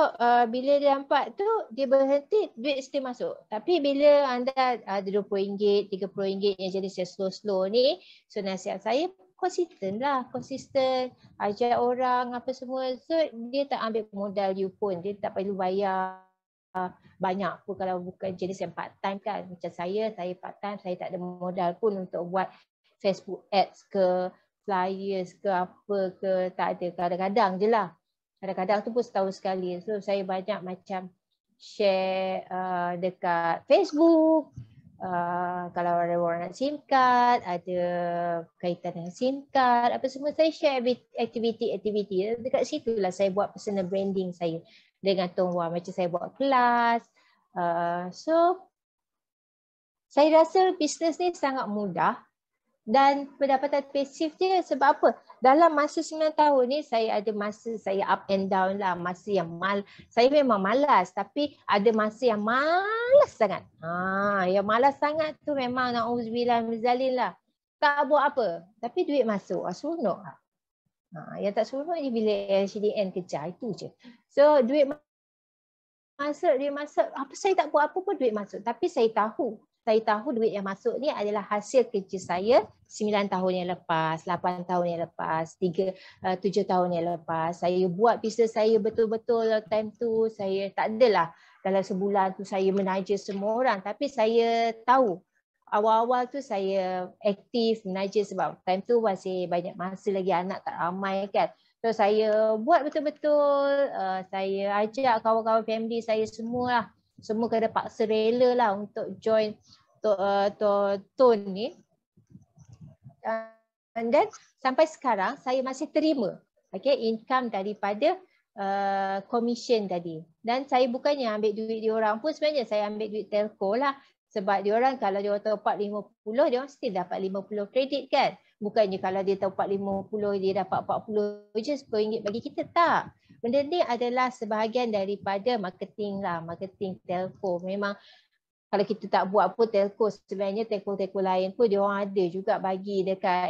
bila dia nampak tu dia berhenti, duit still masuk. Tapi bila anda ada RM20, RM30 yang jadi slow-slow ni, so nasihat saya konsisten lah, konsisten ajak orang apa semua. So dia tak ambil modal you pun, dia tak perlu bayar banyak pun kalau bukan jenis yang part time kan. Macam saya part time, saya tak ada modal pun untuk buat Facebook ads ke, flyers ke apa ke, tak ada. Kadang-kadang je lah. Kadang-kadang tu pun setahun sekali. So saya banyak macam share dekat Facebook. Kalau ada orang nak SIM card, ada kaitan dengan SIM card, apa semua saya share aktiviti-aktiviti. Dekat situ lah saya buat personal branding saya dengan Tone Wow. Macam saya buat kelas. So saya rasa bisnes ni sangat mudah. Dan pendapatan pasif dia sebab apa? Dalam masa 9 tahun ni saya ada masa saya up and down lah. Masa yang saya memang malas tapi ada masa yang malas sangat. Yang malas sangat tu memang na'udzubillah min zalik lah. Tak buat apa. Tapi duit masuk. Seronok lah. Yang tak seronok ni bila LHDN kejar. Itu je. So duit masuk, apa saya tak buat apa pun duit masuk. Tapi saya tahu duit yang masuk ni adalah hasil kerja saya 9 tahun yang lepas, 8 tahun yang lepas, 7 tahun yang lepas. Saya buat bisnes saya betul-betul time tu. Saya tak adalah dalam sebulan tu saya menaja semua orang. Tapi saya tahu awal-awal tu saya aktif menaja sebab time tu masih banyak masa lagi, anak tak ramai kan. So saya buat betul-betul, saya ajak kawan-kawan family saya semua kena paksa rela lah untuk join Tone ni. And then sampai sekarang saya masih terima income daripada commission tadi. Dan saya bukannya ambil duit diorang pun, sebenarnya saya ambil duit telco lah. Sebab diorang kalau diorang top up 50, diorang still dapat 50 kredit kan. Bukannya kalau dia top up 50, dia dapat 40 je, RM10 bagi kita, tak. Benda ni adalah sebahagian daripada marketing lah, marketing telco. Memang kalau kita tak buat pun telco, sebenarnya telco-telco lain pun diorang ada juga bagi dekat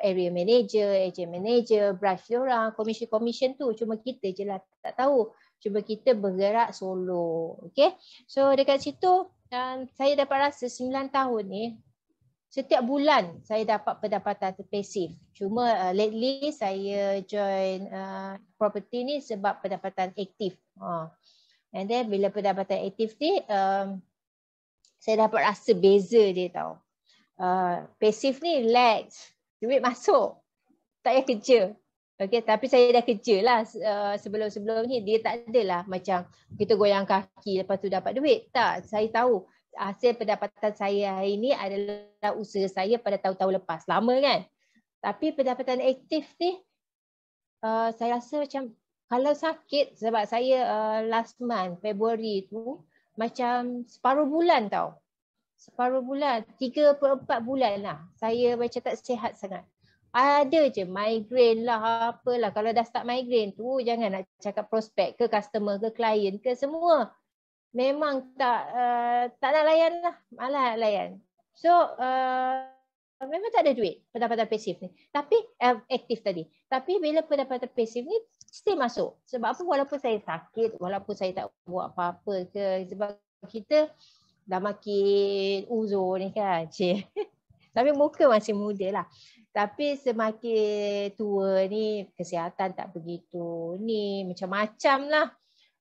area manager, agent manager, branch diorang, commission tu. Cuma kita je lah tak tahu. Cuma kita bergerak solo. Okay. So dekat situ saya dapat rasa 9 tahun ni, setiap bulan saya dapat pendapatan pasif. Cuma lately saya join property ni sebab pendapatan aktif. And then bila pendapatan aktif ni, saya dapat rasa beza dia tau. Pasif ni relax, duit masuk, tak payah kerja. Okay, tapi saya dah kerja lah sebelum-sebelum ni. Dia tak adalah macam kita goyang kaki lepas tu dapat duit. Tak, saya tahu hasil pendapatan saya hari ni adalah usaha saya pada tahun-tahun lepas. Lama kan? Tapi pendapatan aktif ni, saya rasa macam kalau sakit, sebab saya last month, Februari tu, macam separuh bulan tau. Separuh bulan, 3/4 bulan lah. Saya macam tak sihat sangat. Ada je migraine lah, apalah. Kalau dah start migraine tu, jangan nak cakap prospek ke customer ke klien ke semua. Memang tak nak layan lah. Malah nak layan. So, memang tak ada duit pendapatan pasif ni. Tapi, aktif tadi. Tapi bila pendapatan pasif ni, still masuk. Sebab apa? Walaupun saya sakit, walaupun saya tak buat apa-apa ke. Sebab kita dah makin uzur ni kan. Tapi muka masih muda lah. Tapi semakin tua ni, kesihatan tak begitu. Ni macam-macam lah.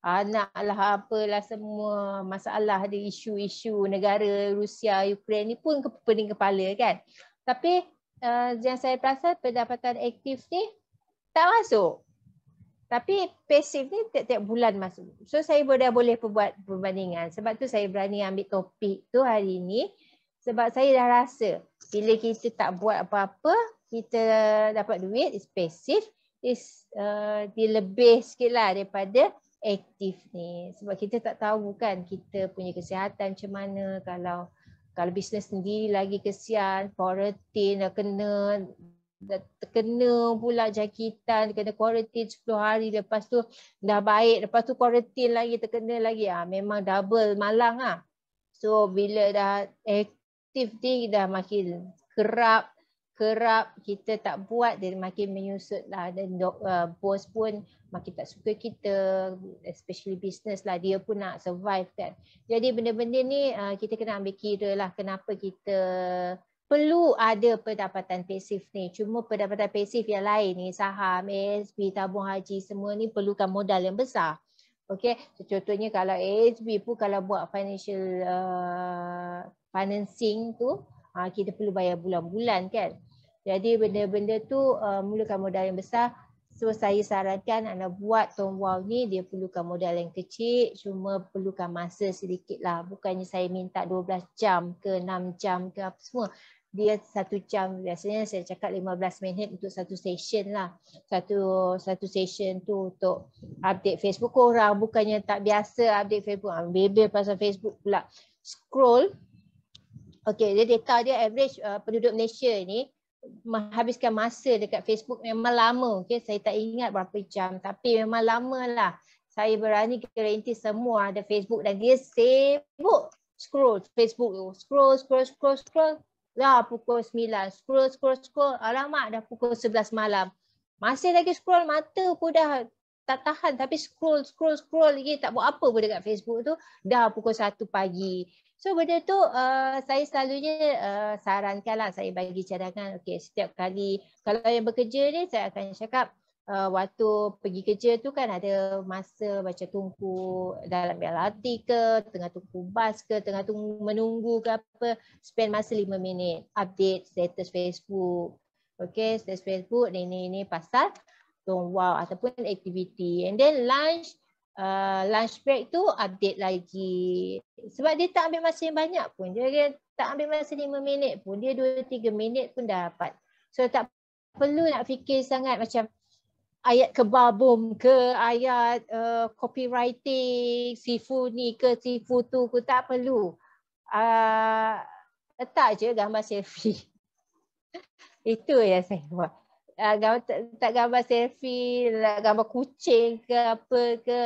Anak lah, apalah semua. Masalah ada isu-isu negara Rusia, Ukraine ni pun pening kepala kan. Tapi yang saya perasan pendapatan aktif ni tak masuk. Tapi pasif ni tiap-tiap bulan masuk. So saya dah boleh buat perbandingan. Sebab tu saya berani ambil topik tu hari ni. Sebab saya dah rasa bila kita tak buat apa-apa, kita dapat duit, is pasif, dia lebih sikit lah daripada aktif ni. Sebab kita tak tahu kan kita punya kesihatan macam mana. Kalau bisnes sendiri lagi kesian, quarantine dah terkena pula jangkitan, kena quarantine 10 hari, lepas tu dah baik, lepas tu quarantine lagi, terkena lagi. Memang double malang lah. So bila dah aktif ni dah makin kerap kita tak buat, dia makin menyusut lah. Dan bos pun makin tak suka kita, especially business lah, dia pun nak survive kan. Jadi benda-benda ni kita kena ambil kira lah kenapa kita perlu ada pendapatan pasif ni. Cuma pendapatan pasif yang lain ni, saham, ASB, tabung haji, semua ni perlukan modal yang besar. Okay, so, contohnya kalau ASB pun kalau buat financial financing tu, kita perlu bayar bulan-bulan kan. Jadi benda-benda tu memerlukan modal yang besar. So saya sarankan anda buat Tom Wow ni, dia perlukan modal yang kecil, cuma perlukan masa sedikit lah. Bukannya saya minta 12 jam ke 6 jam ke apa semua. Dia 1 jam, biasanya saya cakap 15 minit untuk satu session lah. Satu session tu untuk update Facebook orang. Bukannya tak biasa update Facebook. Bebel pasal Facebook pula. Scroll. Okay, dia data dia average penduduk Malaysia ni menghabiskan masa dekat Facebook memang lama. Okay, saya tak ingat berapa jam, tapi memang lama lah. Saya berani guarantee semua ada Facebook dan dia sibuk scroll Facebook tu. Scroll. Dah pukul 9. Scroll. Alamak, dah pukul 11 malam. Masih lagi scroll, mata pun dah tak tahan. Tapi scroll lagi, tak buat apa pun dekat Facebook tu. Dah pukul 1 pagi. So benda tu saya selalunya sarankan lah, saya bagi cadangan. Okay, setiap kali kalau yang bekerja ni saya akan cakap waktu pergi kerja tu kan ada masa macam tunggu dalam LRT ke, tengah tunggu bas ke, tengah tunggu menunggu ke apa, spend masa 5 minit update status Facebook. Okay, status Facebook ni pasal Tongbao ataupun aktiviti. And then lunch break tu update lagi. Sebab dia tak ambil masa yang banyak pun. Dia tak ambil masa 5 minit pun. Dia 2-3 minit pun dah dapat. So tak perlu nak fikir sangat macam ayat kebabum ke, ayat copywriting, sifu ni ke, sifu tu ke, tak perlu. Letak je gambar selfie. Itu yang saya buat. Tak gambar selfie, gambar kucing ke apa ke.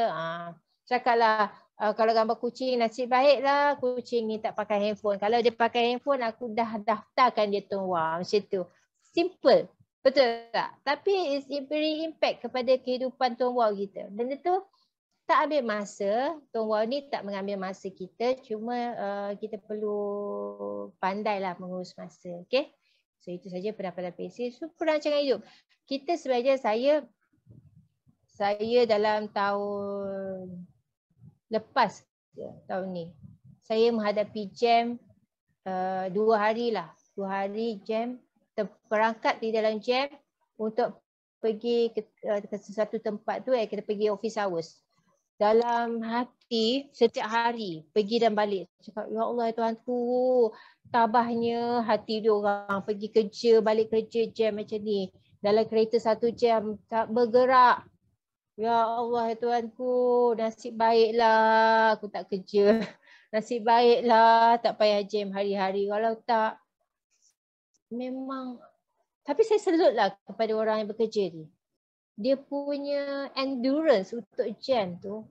Cakaplah kalau gambar kucing nasib baiklah kucing ni tak pakai handphone. Kalau dia pakai handphone aku dah daftarkan dia Tongbao macam tu. Simple. Betul tak? Tapi it's very impact kepada kehidupan Tongbao kita. Benda tu tak ambil masa. Tongbao ni tak mengambil masa kita. Cuma kita perlu pandailah mengurus masa. Okay? So itu saja pendapat PC. So perancangan hidup. Kita sebenarnya saya dalam tahun lepas tahun ni. Saya menghadapi jam 2 hari lah. 2 hari jam. Terperangkap di dalam jam untuk pergi ke sesuatu tempat tu kita pergi office hours. Dalam hati setiap hari pergi dan balik. Cakap, ya Allah Tuhanku, tabahnya hati dia orang pergi kerja, balik kerja jam macam ni. Dalam kereta 1 jam tak bergerak. Ya Allah Tuhanku, nasib baiklah aku tak kerja. Nasib baiklah tak payah jam hari-hari. Kalau tak, memang, tapi saya salutlah kepada orang yang bekerja ni. Dia punya endurance untuk jam tu,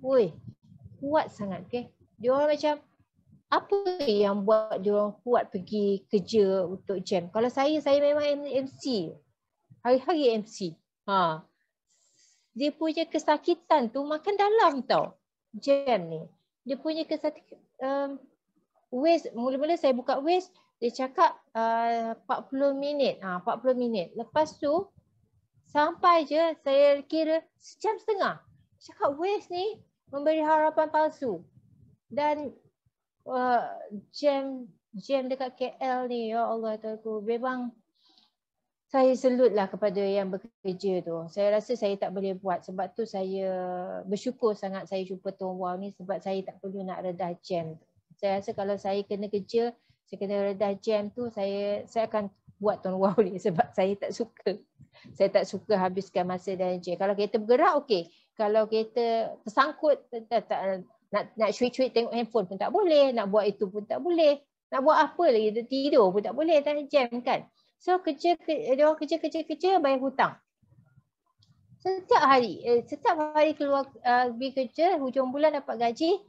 kuat sangat. Okay? Dia orang macam, apa yang buat dia orang kuat pergi kerja untuk jam? Kalau saya memang MC. Hari-hari MC. Dia punya kesakitan tu makan dalam tau. Jam ni. Dia punya kesakitan. Waste, mula-mula saya buka Waze, dia cakap 40 minit. 40 minit. Lepas tu, sampai je saya kira sejam setengah. Cakap Waze ni memberi harapan palsu. Dan jam dekat KL ni, ya Allah Tuhanku, memang saya salutlah kepada yang bekerja tu. Saya rasa saya tak boleh buat. Sebab tu saya bersyukur sangat saya jumpa Tongbao ni sebab saya tak perlu nak redah jam. Saya rasa kalau saya kena kerja, saya kena redah jam tu, saya akan buat Tongbao ni sebab saya tak suka. Saya tak suka habiskan masa dalam jam. Kalau kereta bergerak, okey. Kalau kereta tersangkut, nak cuit-cuit tengok handphone pun tak boleh. Nak buat itu pun tak boleh. Nak buat apa lagi, tidur pun tak boleh dalam jam kan. So dia orang kerja, bayar hutang. Setiap hari keluar pergi kerja, hujung bulan dapat gaji,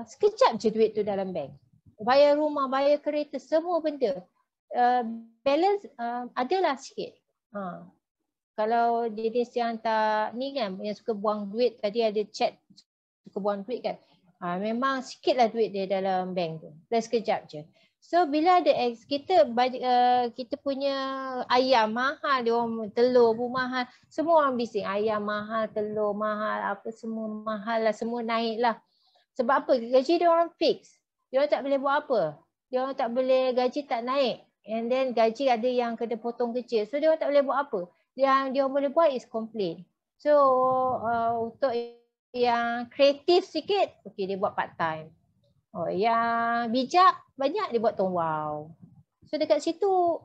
sekejap je duit tu dalam bank. Bayar rumah, bayar kereta, semua benda. Balance adalah sikit. Kalau jenis yang tak ni kan, yang suka buang duit, tadi ada chat suka buang duit kan. Memang sikitlah duit dia dalam bank tu. Dan sekejap je. So bila ada kita punya ayam mahal, dia orang telur pun mahal. Semua orang bising ayam mahal, telur mahal, apa semua mahal lah, semua naik lah. Sebab apa? Gaji dia orang fix. Dia orang tak boleh buat apa. Dia orang tak boleh, gaji tak naik. And then gaji ada yang kena potong kecil. So dia orang tak boleh buat apa. Yang dia orang boleh buat is complain. So untuk yang kreatif sikit, okay, dia buat part time. Yang bijak, banyak dia buat Tongbao. So dekat situ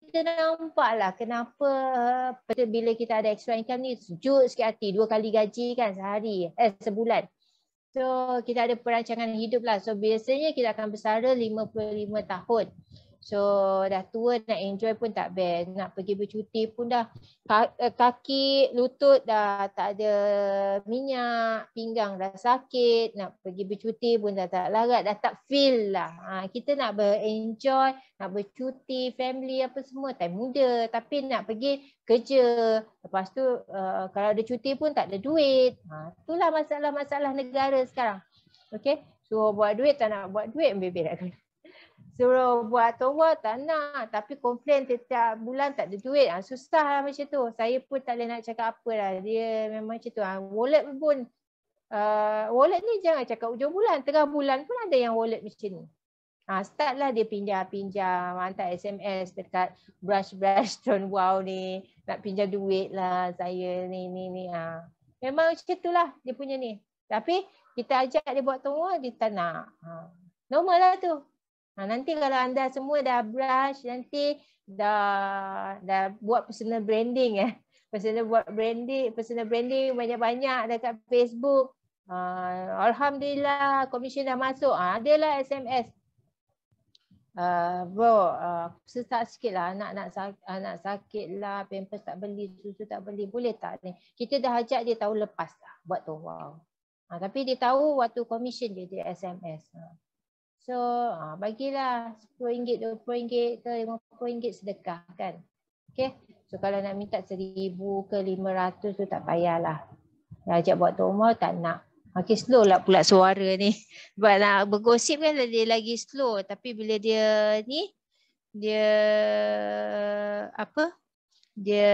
kita nampaklah kenapa bila kita ada extra income ni sejuk sikit hati. 2 kali gaji kan sehari, sebulan. So kita ada perancangan hidup lah. So biasanya kita akan bersara 55 tahun. So dah tua nak enjoy pun tak best. Nak pergi bercuti pun dah kaki, lutut dah tak ada minyak, pinggang dah sakit. Nak pergi bercuti pun dah tak larat, dah tak feel lah. Kita nak enjoy, nak bercuti, family apa semua, time muda. Tapi nak pergi kerja. Lepas tu kalau ada cuti pun tak ada duit. Itulah masalah-masalah negara sekarang. Okay. So buat duit, tak nak buat duit, bebel. Suruh buat tombol tak nak. Tapi komplain setiap bulan tak ada duit. Susah lah macam tu. Saya pun tak boleh nak cakap apa lah. Dia memang macam tu. Wallet pun. Wallet ni jangan cakap hujung bulan. Tengah bulan pun ada yang wallet macam ni. Start lah dia pinjam. Hantar SMS dekat brush Tuan Wow ni. Nak pinjam duit lah saya ni. Memang macam tu lah dia punya ni. Tapi kita ajak dia buat Tuan Wow, dia tak nak. Normal lah tu. Nanti kalau anda semua dah brush, nanti dah buat personal branding personal branding banyak-banyak dekat Facebook. Alhamdulillah komisen dah masuk. Adalah SMS. Bro, sesak sikit lah, anak sakit lah, pampers tak beli, susu tak beli, boleh tak ni? Kita dah ajak dia tahun lepas lah buat tu. Wow. Tapi dia tahu waktu komisen dia SMS. So bagilah RM10, RM20 ke RM50 sedekah kan. Okay. So kalau nak minta RM1,000 ke RM500 tu tak payahlah. Ajak buat tombol tak nak. Okay, slow lah pula suara ni. Sebab nak bergosip kan dia lagi slow. Tapi bila dia ni, dia apa? Dia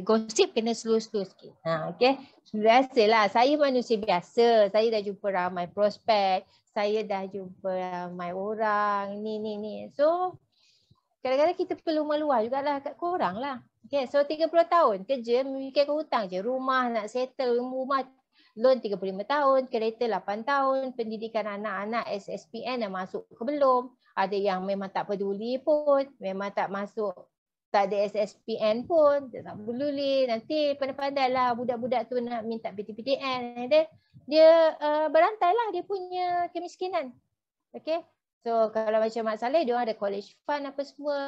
gosip kena slow-slow sikit. Okay. Biasalah, saya manusia biasa. Saya dah jumpa ramai prospek. Saya dah jumpa ramai orang. Ni. So, kadang-kadang kita perlu meluah jugalah kat korang lah. Okay, so 30 tahun kerja memikirkan hutang je. Rumah nak settle, rumah loan 35 tahun, kereta 8 tahun, pendidikan anak-anak SSPN dah masuk ke belum. Ada yang memang tak peduli pun, memang tak masuk, tak ada SSPN pun, dia tak peduli. Nanti pandai-pandai lah budak-budak tu nak minta PTPTN. Dia berantai lah dia punya kemiskinan. Okay. So kalau macam Mak Saleh, dia ada college fund apa semua.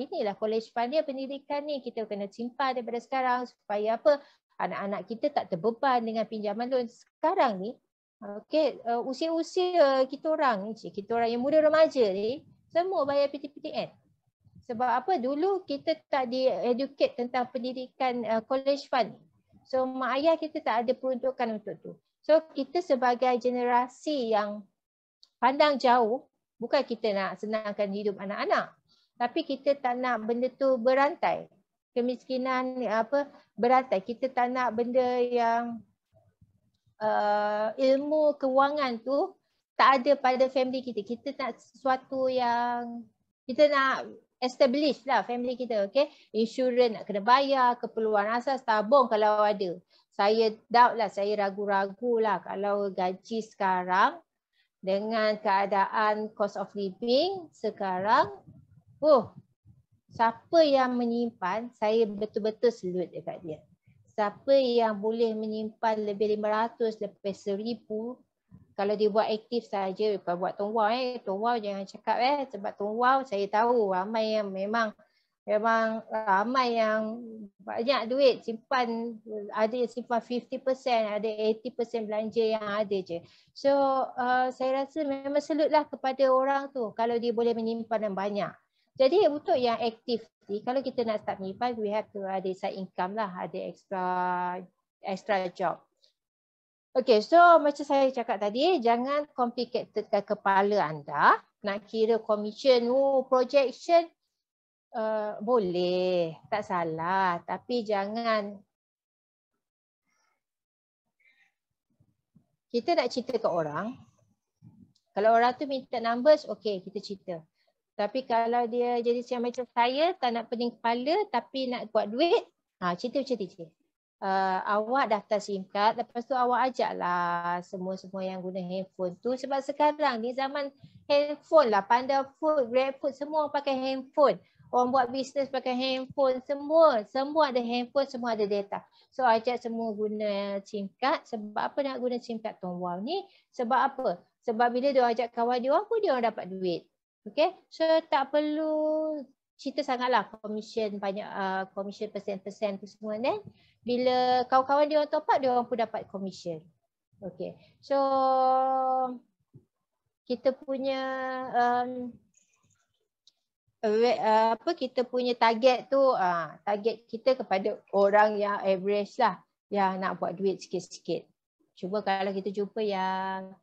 Inilah college fund dia, pendidikan ni kita kena simpan daripada sekarang supaya apa? Anak-anak kita tak terbeban dengan pinjaman loan sekarang ni. Okay, usia-usia kita orang yang muda remaja ni semua bayar PTPTN. Sebab apa? Dulu kita tak di-educate tentang pendidikan college fund. So mak ayah kita tak ada peruntukan untuk tu. So kita sebagai generasi yang pandang jauh, bukan kita nak senangkan hidup anak-anak, tapi kita tak nak benda tu berantai. Kemiskinan berantai. Kita tak nak benda yang ilmu kewangan tu tak ada pada family kita. Kita nak sesuatu yang kita nak establish lah family kita. Okay? Insurans nak kena bayar, keperluan asas, tabung kalau ada. Saya doubt lah, saya ragu-ragu lah kalau gaji sekarang dengan keadaan cost of living sekarang, siapa yang menyimpan, saya betul-betul salute dekat dia. Siapa yang boleh menyimpan lebih 500, lebih 1,000, kalau dia buat aktif saja, bukan buat Tuan Wow. Tuan Wow jangan cakap sebab Tuan Wow saya tahu ramai yang memang ramai yang banyak duit simpan, ada yang simpan 50%, ada 80% belanja yang ada je. So saya rasa memang salute lah kepada orang tu kalau dia boleh menyimpan yang banyak. Jadi untuk yang aktif ni, kalau kita nak start menyimpan, we have to ada side income lah, ada extra job. Okay, so macam saya cakap tadi, jangan complicatedkan kepala anda. Nak kira commission, projection, boleh, tak salah. Tapi jangan, kita nak cerita ke orang. Kalau orang tu minta numbers, okay, kita cerita. Tapi kalau dia jadi macam saya, tak nak pening kepala tapi nak buat duit, cerita macam tu. Awak daftar SIM card, lepas tu awak ajaklah semua yang guna handphone tu. Sebab sekarang ni zaman handphone lah, Panda Food, Grab Food, semua pakai handphone. Orang buat bisnes pakai handphone, semua ada handphone, semua ada data. So ajak semua guna SIM card. Sebab apa nak guna SIM card Tuan Wow ni? Sebab apa? Sebab bila dia ajak kawan dia orang pun dia orang dapat duit. Okay, so tak perlu cerita sangatlah komisen banyak, komisen persen tu semua. Then bila kawan-kawan dia orang top up, dia orang pun dapat komisen. Okay, so kita punya kita punya target tu, target kita kepada orang yang average lah, yang nak buat duit sikit-sikit. Cuba kalau kita jumpa yang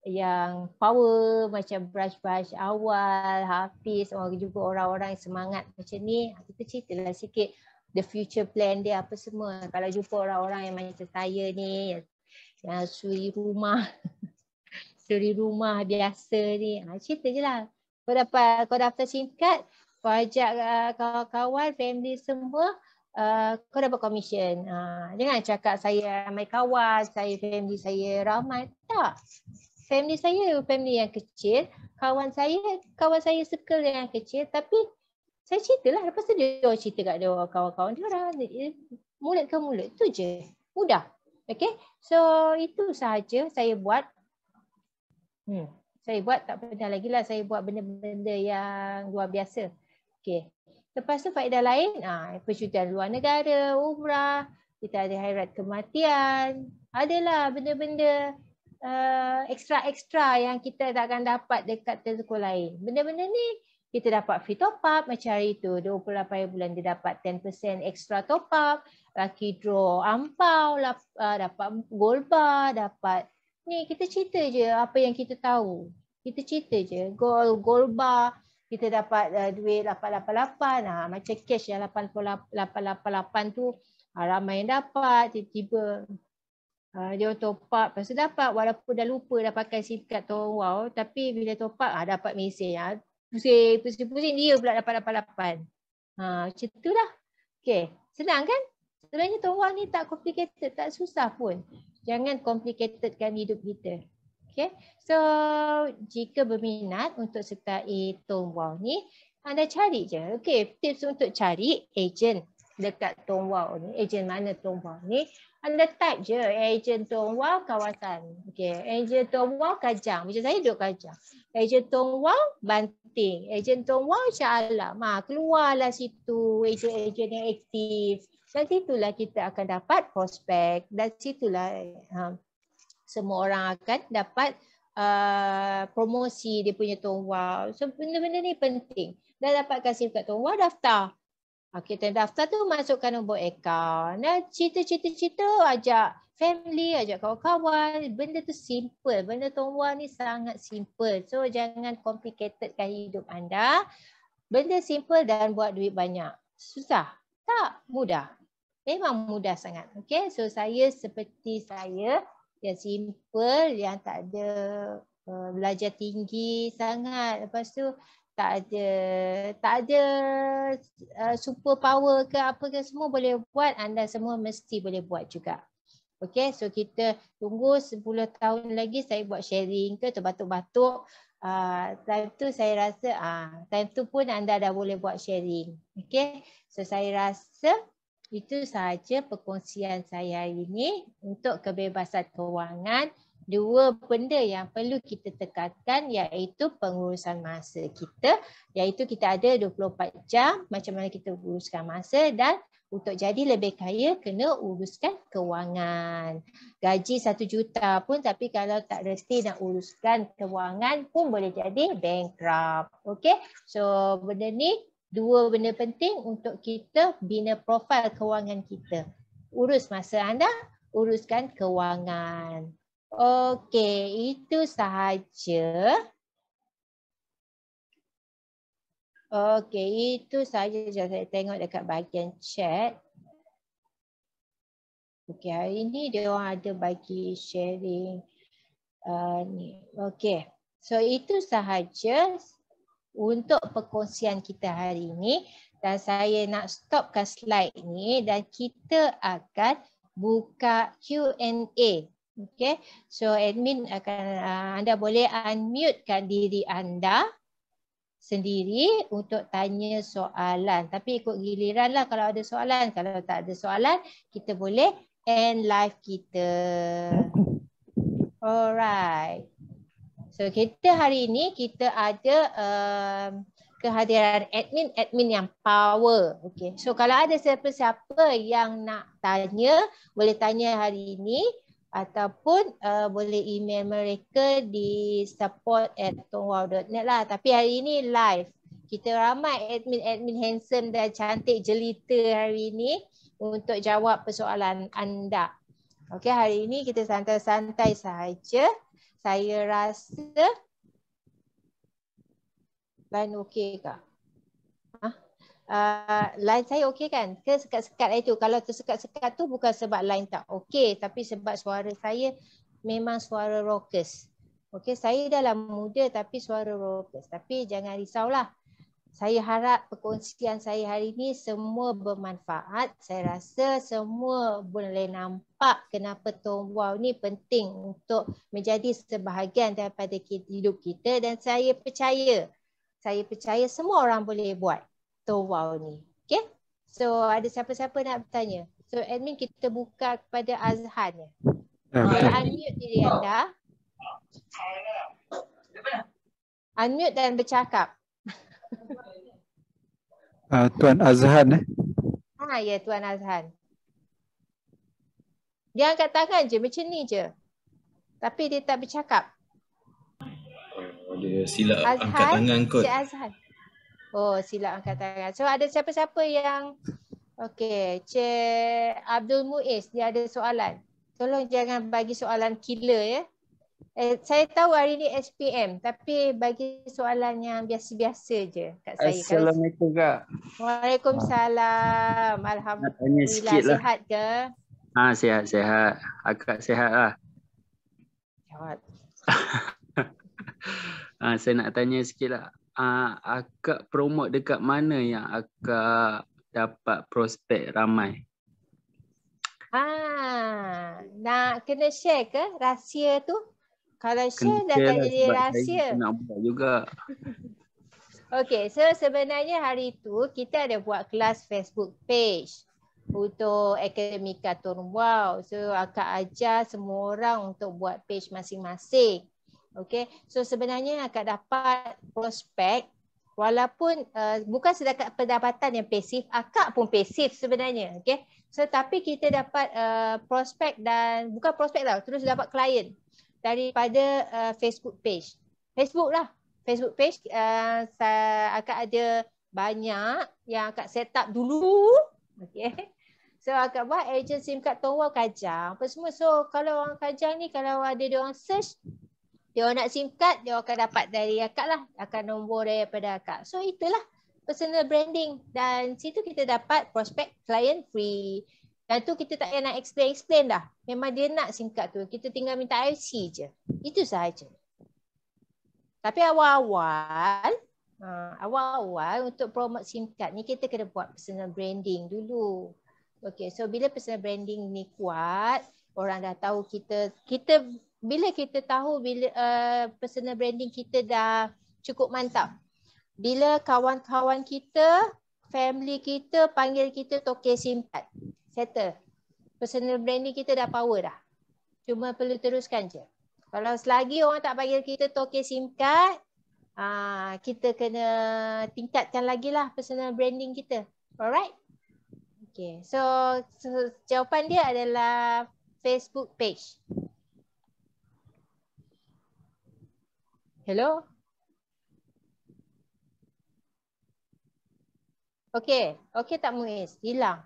yang power macam brush awal, Hafiz, orang jumpa orang-orang yang semangat macam ni, kita ceritalah sikit the future plan dia apa semua. Kalau jumpa orang-orang yang macam saya ni, yang suri rumah biasa ni, cerita je lah. Kau daftar singkat, kau ajak kawan-kawan, family semua, kau dapat komisen. Jangan cakap saya ramai kawan, family saya ramai. Tak. Family saya family yang kecil, kawan saya circle yang kecil, tapi saya ceritalah, lepas tu dia cerita kat dia kawan-kawan dia orang, mulut ke mulut, tu je. Mudah. Okay, so itu sahaja saya buat. Saya buat, tak pernah lagi lah saya buat benda-benda yang luar biasa. Okay. Lepas tu faedah lain, percutian luar negara, umrah, kita ada hairat kematian, adalah benda-benda ekstra-ekstra yang kita tak akan dapat dekat telco lain. Benda-benda ni kita dapat free top up macam hari tu, 28 bulan dia dapat 10% extra top up, lucky draw ampau, dapat gold bar, dapat ni, kita cerita je apa yang kita tahu. Kita cerita je, gold bar, kita dapat duit 888, macam cash yang 888 tu, ramai yang dapat, tiba-tiba dia top up, lepas tu dapat walaupun dah lupa dah pakai SIM card Tongbao, tapi bila top up dapat mesej, pusing dia pula dapat 88. Macam tu lah. Okay, senang kan? Sebenarnya Tongbao ni tak complicated, tak susah pun. Jangan complicatedkan hidup kita. Okay, so jika berminat untuk sertai Tongbao ni, anda cari je. Okay, tips untuk cari ejen dekat Tongbao ni, ejen mana Tongbao ni, anda type je ejen Tongbao kawasan. Okay, ejen Tongbao Kajang. Macam saya duduk Kajang. Ejen Tongbao Banting. Ejen Tongbao Shah Alam. Keluarlah situ ejen-ejen yang aktif. Dan situlah kita akan dapat prospek. Dan situlah semua orang akan dapat promosi dia punya Tongbao. So benda-benda ni penting. Dah dapatkan SIM card Tongbao, daftar. Kita daftar tu masukkan nombor akaun. Dan cerita-cerita ajak family, ajak kawan-kawan. Benda tu simple. Benda Tongbao ni sangat simple. So jangan complicatedkan hidup anda. Benda simple dan buat duit banyak. Susah? Tak, mudah. Memang mudah sangat. Okay, so saya seperti saya yang simple, yang tak ada belajar tinggi sangat. Lepas tu tak ada super power ke apa ke, semua boleh buat. Anda semua mesti boleh buat juga. Okay, so kita tunggu 10 tahun lagi saya buat sharing ke terbatuk-batuk. Time tu saya rasa time tu pun anda dah boleh buat sharing. Okay, so saya rasa itu sahaja perkongsian saya hari ini untuk kebebasan kewangan. Dua benda yang perlu kita tekankan iaitu pengurusan masa kita, iaitu kita ada 24 jam macam mana kita uruskan masa, dan untuk jadi lebih kaya kena uruskan kewangan. Gaji 1 juta pun tapi kalau tak reti nak uruskan kewangan pun boleh jadi bankrupt. Okay, so benda ni dua benda penting untuk kita bina profil kewangan kita. Urus masa anda, uruskan kewangan. Okey, itu sahaja. Okey, itu sahaja. Saya tengok dekat bahagian chat. Okey, hari ni dia orang ada bagi sharing ni. Okey, so itu sahaja untuk perkongsian kita hari ini. Dan saya nak stopkan slide ni dan kita akan buka Q&A. Okay, so admin akan anda boleh unmute-kan diri anda sendiri untuk tanya soalan. Tapi ikut giliran lah kalau ada soalan. Kalau tak ada soalan, kita boleh end live kita. Alright. So kita hari ini kita ada kehadiran admin yang power. Okay. So kalau ada siapa-siapa yang nak tanya, boleh tanya hari ini. Ataupun boleh email mereka di support@tongbao.net lah. Tapi hari ini live. Kita ramai admin handsome dan cantik jelita hari ini untuk jawab persoalan anda. Okey, hari ini kita santai-santai sahaja. Saya rasa line okey ke? Line saya okey kan? Ke sekat-sekat itu? Kalau tersekat-sekat tu bukan sebab line tak okey, tapi sebab suara saya memang suara raucous. Okey, saya dah lama muda tapi suara raucous. Tapi jangan risaulah. Saya harap perkongsian saya hari ini semua bermanfaat. Saya rasa semua boleh nampak kenapa Tone Wow ni penting untuk menjadi sebahagian daripada hidup kita, dan saya percaya semua orang boleh buat Tone Wow ni. Okay? So ada siapa-siapa nak bertanya? So admin kita buka kepada Azhan. Unmute diri anda. Unmute dan bercakap. Tuan Azhan Ya, Tuan Azhan. Dia angkat tangan je macam ni je. Tapi dia tak bercakap. Dia silap Azhan, angkat tangan kot. Cik Azhan. Oh, silap angkat tangan. So ada siapa-siapa yang okey, Cik Abdul Muiz dia ada soalan. Tolong jangan bagi soalan killer ya. Saya tahu hari ni SPM tapi bagi soalan yang biasa-biasa je kat saya. Assalamualaikum Kak. Waalaikumsalam. Alhamdulillah. Sihat ke? Sihat. Akak sihat lah. Sihat. Saya nak tanya sikit lah. Akak promote dekat mana yang akak dapat prospek ramai? Nak kena share ke rahsia tu? Kalau share dah tak jadi rahsia. Saya nak buat juga. Okey, so sebenarnya hari tu kita ada buat kelas Facebook page untuk Akademika Tone Wow. So akak ajar semua orang untuk buat page masing-masing. Okey, so sebenarnya akak dapat prospek walaupun bukan setakat pendapatan yang pasif, akak pun pasif sebenarnya. Okey, so tapi kita dapat prospek dan bukan prospek lah, terus dapat klien daripada Facebook page. Facebook page akak ada banyak yang akak set up dulu. Okay. So akak buat agent SIM card Tone Wow Kajang apa semua. So kalau orang Kajang ni kalau ada dia orang search, dia orang nak SIM card, dia akan dapat dari akak lah. Akan nombor daripada akak. So itulah personal branding. Dan situ kita dapat prospek client free. Dan tu kita tak payah nak explain dah. Memang dia nak SIM card tu. Kita tinggal minta IC je. Itu sahaja. Tapi awal-awal untuk promote SIM card ni kita kena buat personal branding dulu. Okay, so bila personal branding ni kuat, orang dah tahu bila kita tahu personal branding kita dah cukup mantap. Bila kawan-kawan kita, family kita panggil kita tokek SIM card. Settle. Personal branding kita dah power dah. Cuma perlu teruskan je. Kalau selagi orang tak panggil kita tokek SIM card, kita kena tingkatkan lagi lah personal branding kita. Alright? Okay. So jawapan dia adalah Facebook page. Hello? Okay. Okay tak Muiz? Hilang.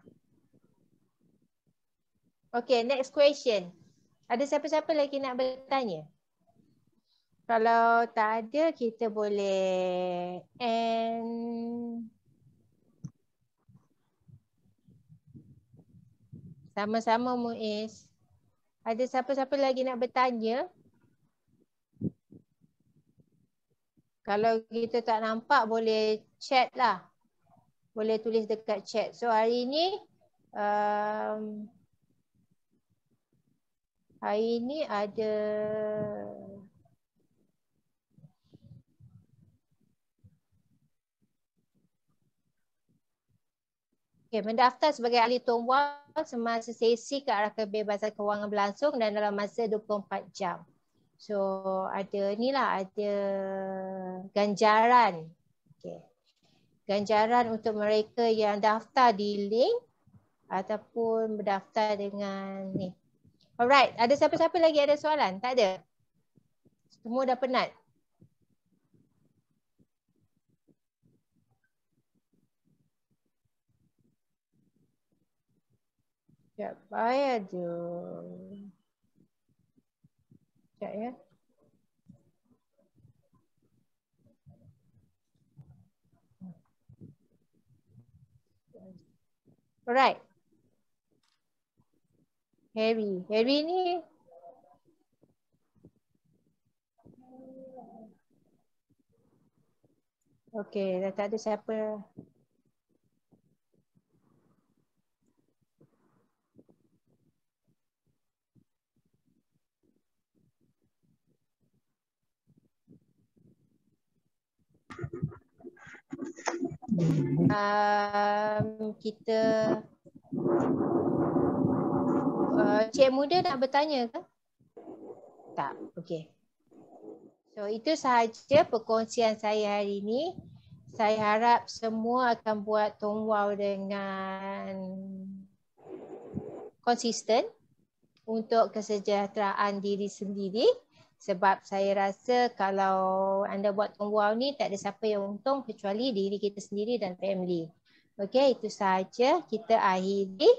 Okay, next question. Ada siapa-siapa lagi nak bertanya? Kalau tak ada, kita boleh end. Sama-sama Muiz. Ada siapa-siapa lagi nak bertanya? Kalau kita tak nampak, boleh chat lah. Boleh tulis dekat chat. So hari ni ada mendaftar sebagai ahli Tone Wow semasa sesi ke arah kebebasan kewangan berlangsung dan dalam masa 24 jam. So ada ganjaran. Okay. Ganjaran untuk mereka yang daftar di link ataupun berdaftar dengan ni. Alright, ada siapa-siapa lagi ada soalan? Tak ada? Semua dah penat? Sekejap, aduh. Sekejap ya. Alright. Harry ni okey, dah tak ada siapa. Kita Cik Muda nak bertanya ke? Tak, okey. So itu sahaja perkongsian saya hari ini. Saya harap semua akan buat Tongwau dengan konsisten untuk kesejahteraan diri sendiri. Sebab saya rasa kalau anda buat Tongwau ni tak ada siapa yang untung kecuali diri kita sendiri dan family. Okey, itu sahaja. Kita akhiri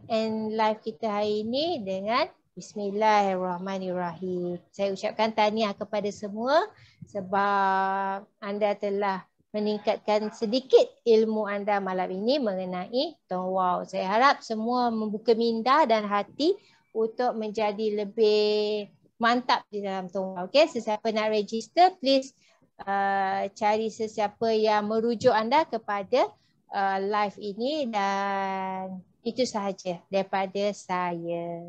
end live kita hari ini dengan Bismillahirrahmanirrahim. Saya ucapkan tahniah kepada semua sebab anda telah meningkatkan sedikit ilmu anda malam ini mengenai Tongwau. Saya harap semua membuka minda dan hati untuk menjadi lebih mantap di dalam Tongwau. Okey, sesiapa nak register, please cari sesiapa yang merujuk anda kepada live ini dan itu sahaja daripada saya.